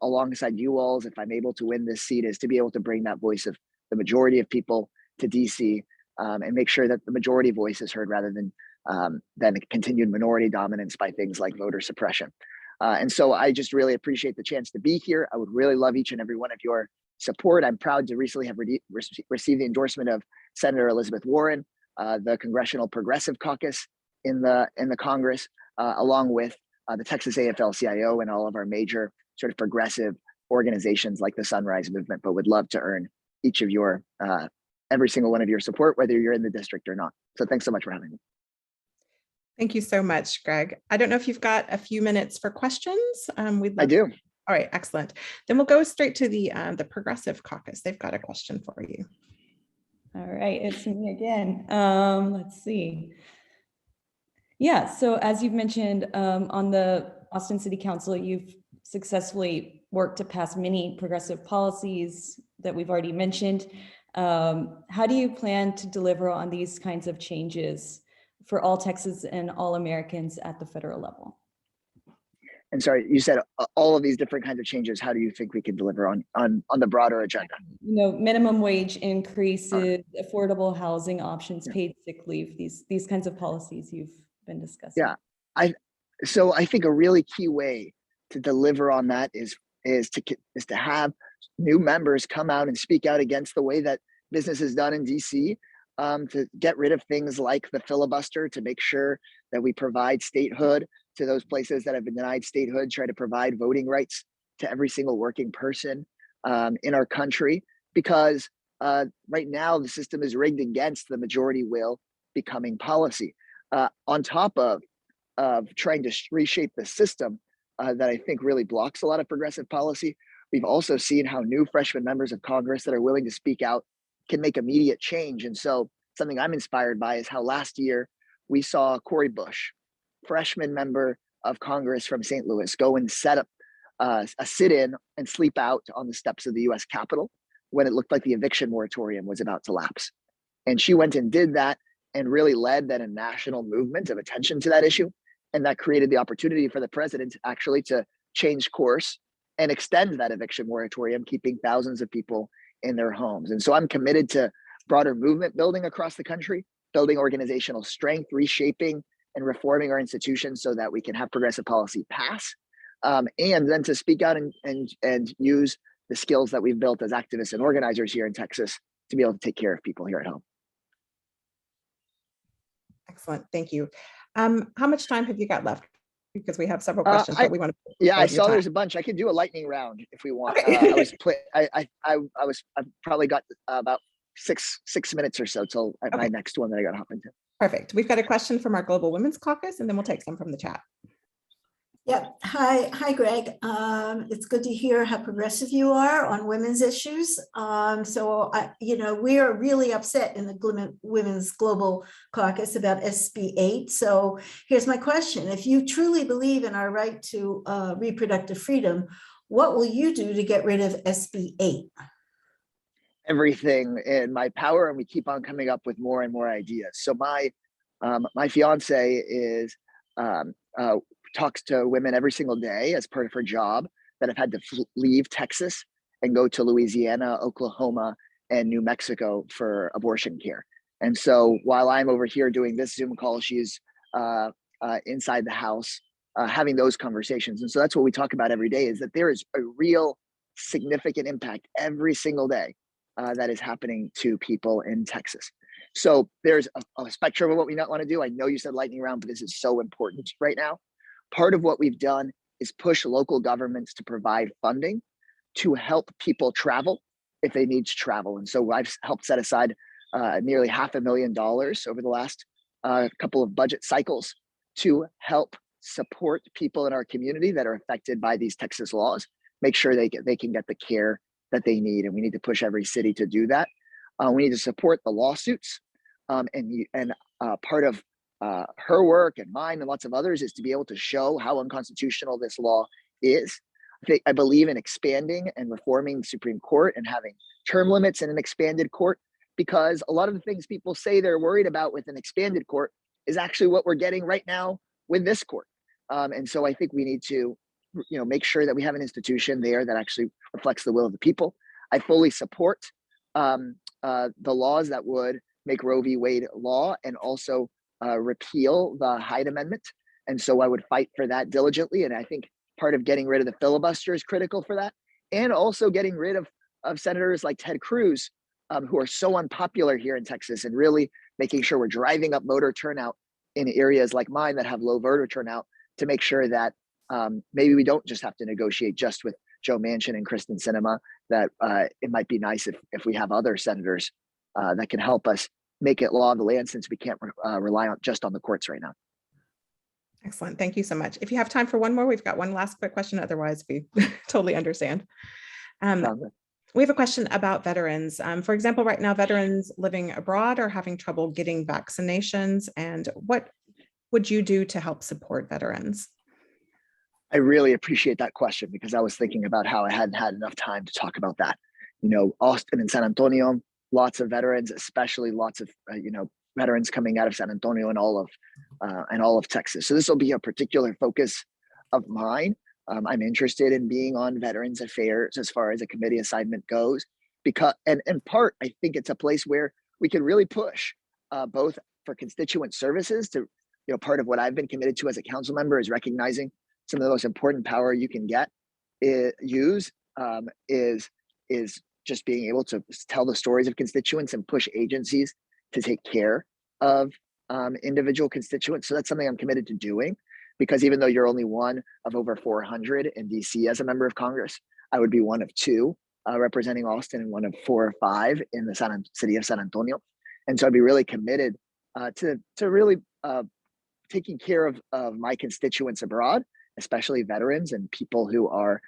Speaker 11: alongside you all's, if I'm able to win this seat, is to be able to bring that voice of the majority of people to DC and make sure that the majority voice is heard rather than continued minority dominance by things like voter suppression. And so I just really appreciate the chance to be here. I would really love each and every one of your support. I'm proud to recently have received the endorsement of Senator Elizabeth Warren, the Congressional Progressive Caucus in the Congress, along with the Texas AFL-CIO and all of our major sort of progressive organizations like the Sunrise Movement, but would love to earn each of your, every single one of your support, whether you're in the district or not. So thanks so much for having me.
Speaker 2: Thank you so much, Greg. I don't know if you've got a few minutes for questions.
Speaker 11: I do.
Speaker 2: All right, excellent. Then we'll go straight to the Progressive Caucus. They've got a question for you.
Speaker 6: All right, it's me again. Let's see. Yeah, so as you've mentioned, on the Austin City Council, you've successfully worked to pass many progressive policies that we've already mentioned. How do you plan to deliver on these kinds of changes for all Texans and all Americans at the federal level?
Speaker 11: And sorry, you said all of these different kinds of changes. How do you think we can deliver on the broader agenda?
Speaker 6: Minimum wage increases, affordable housing options, paid sick leave, these kinds of policies you've been discussing.
Speaker 11: Yeah, I think a really key way to deliver on that is to have new members come out and speak out against the way that business is done in DC, to get rid of things like the filibuster, to make sure that we provide statehood to those places that have been denied statehood, try to provide voting rights to every single working person in our country, because right now the system is rigged against the majority will becoming policy. On top of trying to reshape the system that I think really blocks a lot of progressive policy, we've also seen how new freshman members of Congress that are willing to speak out can make immediate change. And so something I'm inspired by is how last year we saw Cori Bush, freshman member of Congress from St. Louis, go and set up a sit-in and sleep out on the steps of the US Capitol when it looked like the eviction moratorium was about to lapse. And she went and did that and really led then a national movement of attention to that issue. And that created the opportunity for the president actually to change course and extend that eviction moratorium, keeping thousands of people in their homes. And so I'm committed to broader movement building across the country, building organizational strength, reshaping and reforming our institutions so that we can have progressive policy pass, and then to speak out and use the skills that we've built as activists and organizers here in Texas to be able to take care of people here at home.
Speaker 2: Excellent, thank you. How much time have you got left? Because we have several questions, but we want to.
Speaker 11: Yeah, I saw there's a bunch. I could do a lightning round if we want.
Speaker 2: Okay.
Speaker 11: I've probably got about six minutes or so till my next one that I got to hop into.
Speaker 2: Perfect. We've got a question from our Global Women's Caucus, and then we'll take some from the chat.
Speaker 8: Yep. Hi, Greg. It's good to hear how progressive you are on women's issues. We are really upset in the Women's Global Caucus about SB 8. So here's my question. If you truly believe in our right to reproductive freedom, what will you do to get rid of SB 8?
Speaker 11: Everything in my power, and we keep on coming up with more and more ideas. So my fiance is talks to women every single day as part of her job that have had to leave Texas and go to Louisiana, Oklahoma, and New Mexico for abortion care. And so while I'm over here doing this Zoom call, she's inside the house having those conversations. And so that's what we talk about every day, is that there is a real significant impact every single day that is happening to people in Texas. So there's a spectrum of what we not want to do. I know you said lightning round, but this is so important right now. Part of what we've done is push local governments to provide funding to help people travel if they need to travel. And so I've helped set aside nearly $500,000 over the last couple of budget cycles to help support people in our community that are affected by these Texas laws, make sure they can get the care that they need. And we need to push every city to do that. We need to support the lawsuits. And part of her work and mine and lots of others is to be able to show how unconstitutional this law is. I believe in expanding and reforming the Supreme Court and having term limits in an expanded court, because a lot of the things people say they're worried about with an expanded court is actually what we're getting right now with this court. And so I think we need to, make sure that we have an institution there that actually reflects the will of the people. I fully support the laws that would make Roe v. Wade law and also repeal the Hyde Amendment. And so I would fight for that diligently. And I think part of getting rid of the filibuster is critical for that. And also getting rid of senators like Ted Cruz, who are so unpopular here in Texas, and really making sure we're driving up voter turnout in areas like mine that have low voter turnout, to make sure that maybe we don't just have to negotiate just with Joe Manchin and Kristen Sinema, that it might be nice if we have other senators that can help us make it law of the land, since we can't rely just on the courts right now.
Speaker 2: Excellent. Thank you so much. If you have time for one more, we've got one last quick question. Otherwise, we totally understand. We have a question about veterans. For example, right now, veterans living abroad are having trouble getting vaccinations. And what would you do to help support veterans?
Speaker 11: I really appreciate that question, because I was thinking about how I hadn't had enough time to talk about that. Austin and San Antonio, lots of veterans, especially lots of veterans coming out of San Antonio and all of Texas. So this will be a particular focus of mine. I'm interested in being on Veterans Affairs as far as a committee assignment goes, because and in part I think it's a place where we can really push both for constituent services. To part of what I've been committed to as a council member is recognizing some of the most important power you can use is is just being able to tell the stories of constituents and push agencies to take care of individual constituents. So that's something I'm committed to doing, because even though you're only one of over 400 in DC as a member of Congress, I would be one of two representing Austin and one of 4 or 5 in the city of San Antonio. And so I'd be really committed to really taking care of my constituents abroad, especially veterans and people who are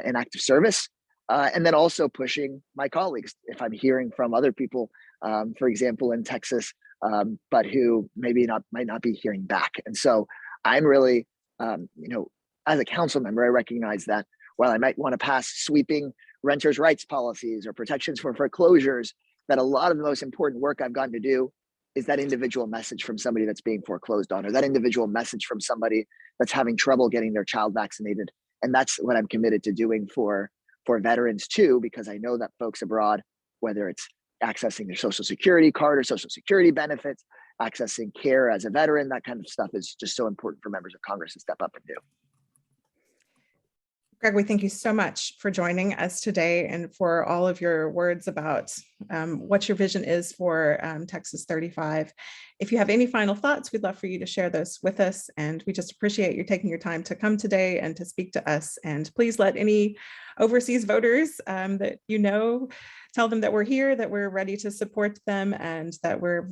Speaker 11: in active service. And then also pushing my colleagues, if I'm hearing from other people, for example, in Texas, but who might not be hearing back. And so I'm really, as a council member, I recognize that while I might want to pass sweeping renters' rights policies or protections for foreclosures, that a lot of the most important work I've gotten to do is that individual message from somebody that's being foreclosed on, or that individual message from somebody that's having trouble getting their child vaccinated. And that's what I'm committed to doing for veterans too, because I know that folks abroad, whether it's accessing their Social Security card or Social Security benefits, accessing care as a veteran, that kind of stuff is just so important for members of Congress to step up and do.
Speaker 2: Greg, we thank you so much for joining us today and for all of your words about what your vision is for Texas 35. If you have any final thoughts, we'd love for you to share those with us. And we just appreciate you taking your time to come today and to speak to us. And please let any overseas voters that you know, tell them that we're here, that we're ready to support them, and that we're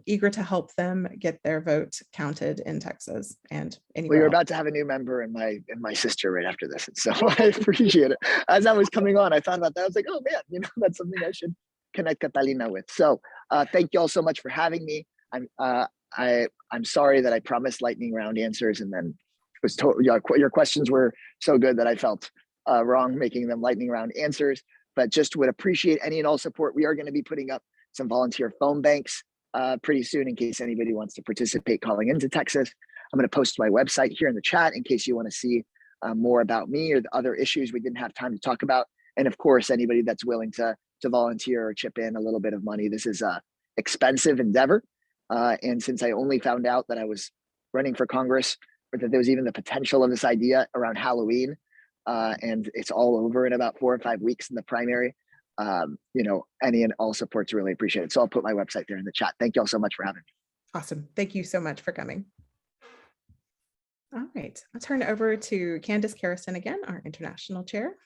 Speaker 2: eager to help them get their vote counted in Texas and anywhere
Speaker 11: Well, you're
Speaker 2: else.
Speaker 11: about to have a new member in my sister right after this, and so I appreciate it. As I was coming on, I thought about that. I was like, oh man, that's something I should connect Catalina with. So thank you all so much for having me. I'm sorry that I promised lightning round answers, and then was told your questions were so good that I felt wrong making them lightning round answers. But just would appreciate any and all support. We are going to be putting up some volunteer phone banks pretty soon in case anybody wants to participate calling into Texas. I'm going to post my website here in the chat in case you want to see more about me or the other issues we didn't have time to talk about. And of course, anybody that's willing to volunteer or chip in a little bit of money. This is a expensive endeavor. And since I only found out that I was running for Congress, or that there was even the potential of this idea around Halloween, and it's all over in about 4 or 5 weeks in the primary, any and all support's really appreciated. So I'll put my website there in the chat. Thank you all so much for having me.
Speaker 2: Awesome. Thank you so much for coming. All right, I'll turn it over to Candace Carrison again, our international chair.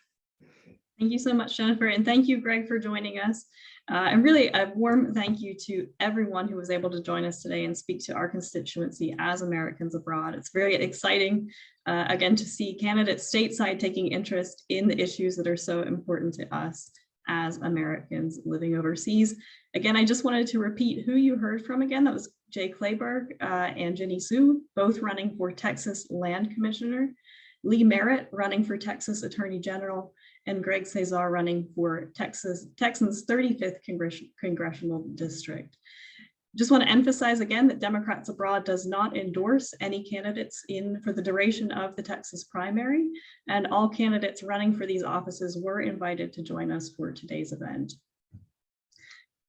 Speaker 3: Thank you so much, Jennifer, and thank you, Greg, for joining us. And really a warm thank you to everyone who was able to join us today and speak to our constituency as Americans abroad. It's very exciting, again, to see candidates stateside taking interest in the issues that are so important to us as Americans living overseas. Again, I just wanted to repeat who you heard from again. That was Jay Kleberg and Jenny Sue, both running for Texas Land Commissioner, Lee Merritt running for Texas Attorney General, and Greg Kasar running for Texans 35th Congressional District. Just want to emphasize again that Democrats Abroad does not endorse any candidates for the duration of the Texas primary, and all candidates running for these offices were invited to join us for today's event.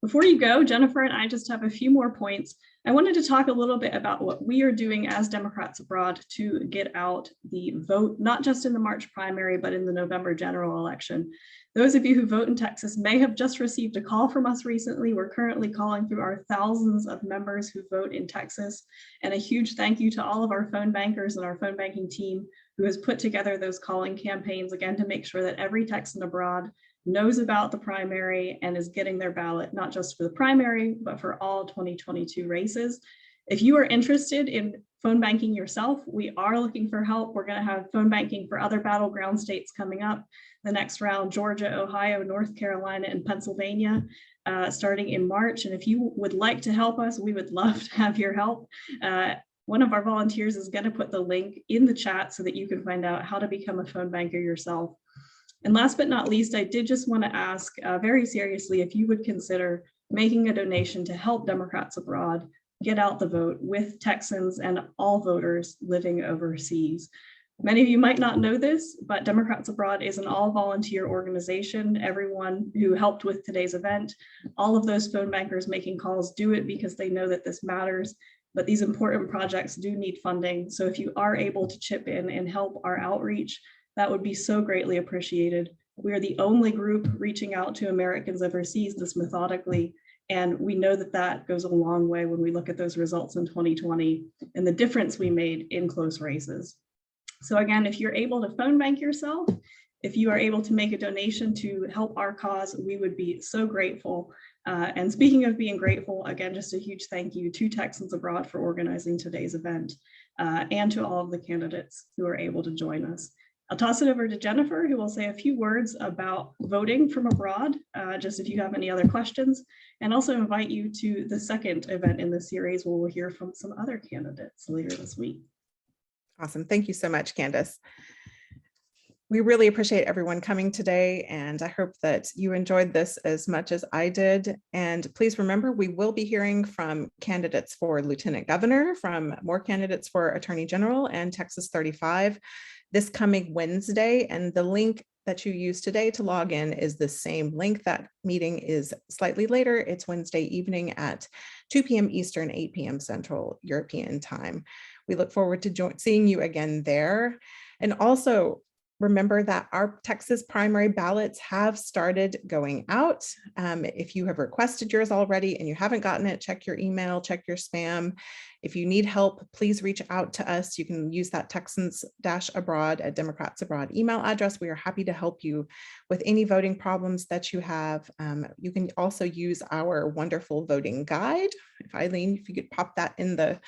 Speaker 3: Before you go, Jennifer and I just have a few more points. I wanted to talk a little bit about what we are doing as Democrats Abroad to get out the vote, not just in the March primary, but in the November general election. Those of you who vote in Texas may have just received a call from us recently. We're currently calling through our thousands of members who vote in Texas. And a huge thank you to all of our phone bankers and our phone banking team who has put together those calling campaigns, again, to make sure that every Texan abroad knows about the primary and is getting their ballot, not just for the primary, but for all 2022 races. If you are interested in phone banking yourself, we are looking for help. We're going to have phone banking for other battleground states coming up. The next round, Georgia, Ohio, North Carolina, and Pennsylvania, starting in March. And if you would like to help us, we would love to have your help. One of our volunteers is going to put the link in the chat so that you can find out how to become a phone banker yourself. And last but not least, I did just want to ask very seriously if you would consider making a donation to help Democrats Abroad get out the vote with Texans and all voters living overseas. Many of you might not know this, but Democrats Abroad is an all-volunteer organization. Everyone who helped with today's event, all of those phone bankers making calls do it because they know that this matters, but these important projects do need funding. So if you are able to chip in and help our outreach, that would be so greatly appreciated. We are the only group reaching out to Americans overseas this methodically. And we know that that goes a long way when we look at those results in 2020 and the difference we made in close races. So again, if you're able to phone bank yourself, if you are able to make a donation to help our cause, we would be so grateful. And speaking of being grateful, again, just a huge thank you to Texans Abroad for organizing today's event and to all of the candidates who are able to join us. I'll toss it over to Jennifer, who will say a few words about voting from abroad, just if you have any other questions, and also invite you to the second event in the series where we'll hear from some other candidates later this week.
Speaker 2: Awesome. Thank you so much, Candace. We really appreciate everyone coming today, and I hope that you enjoyed this as much as I did. And please remember, we will be hearing from candidates for Lieutenant Governor, from more candidates for Attorney General and Texas 35 this coming Wednesday. And the link that you use today to log in is the same link. That meeting is slightly later. It's Wednesday evening at 2 p.m. Eastern, 8 p.m. Central European time. We look forward to seeing you again there. And also, remember that our Texas primary ballots have started going out. If you have requested yours already and you haven't gotten it, check your email, check your spam. If you need help, please reach out to us. You can use that Texans-Abroad at Democrats Abroad email address. We are happy to help you with any voting problems that you have. You can also use our wonderful voting guide. If Eileen, if you could pop that in the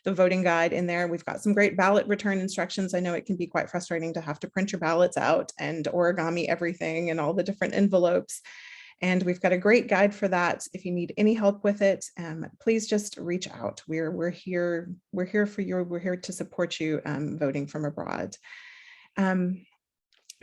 Speaker 2: voting guide in there. We've got some great ballot return instructions. I know it can be quite frustrating to have to print your ballots out and origami everything and all the different envelopes. And we've got a great guide for that. If you need any help with it, please just reach out. We're here for you. We're here to support you voting from abroad.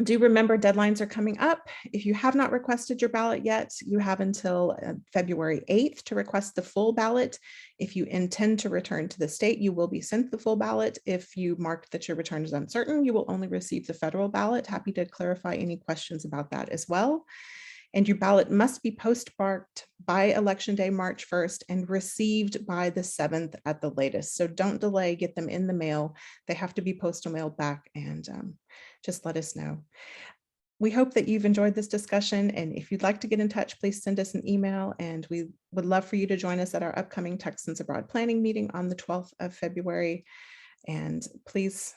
Speaker 2: Do remember deadlines are coming up. If you have not requested your ballot yet, you have until February 8th to request the full ballot. If you intend to return to the state, you will be sent the full ballot. If you marked that your return is uncertain, you will only receive the federal ballot. Happy to clarify any questions about that as well. And your ballot must be postmarked by Election Day, March 1st, and received by the 7th at the latest. So don't delay, get them in the mail. They have to be postal mailed back, and just let us know. We hope that you've enjoyed this discussion, and if you'd like to get in touch, please send us an email, and we would love for you to join us at our upcoming Texans Abroad planning meeting on the 12th of February. And please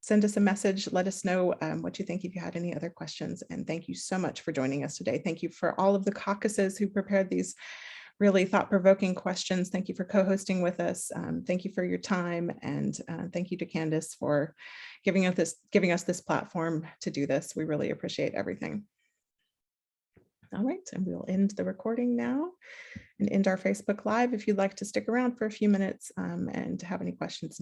Speaker 2: send us a message. Let us know what you think if you had any other questions. And thank you so much for joining us today. Thank you for all of the caucuses who prepared these really thought-provoking questions. Thank you for co-hosting with us. Thank you for your time. And thank you to Candace for giving us this platform to do this. We really appreciate everything. All right, and we'll end the recording now and end our Facebook Live. If you'd like to stick around for a few minutes and have any questions now.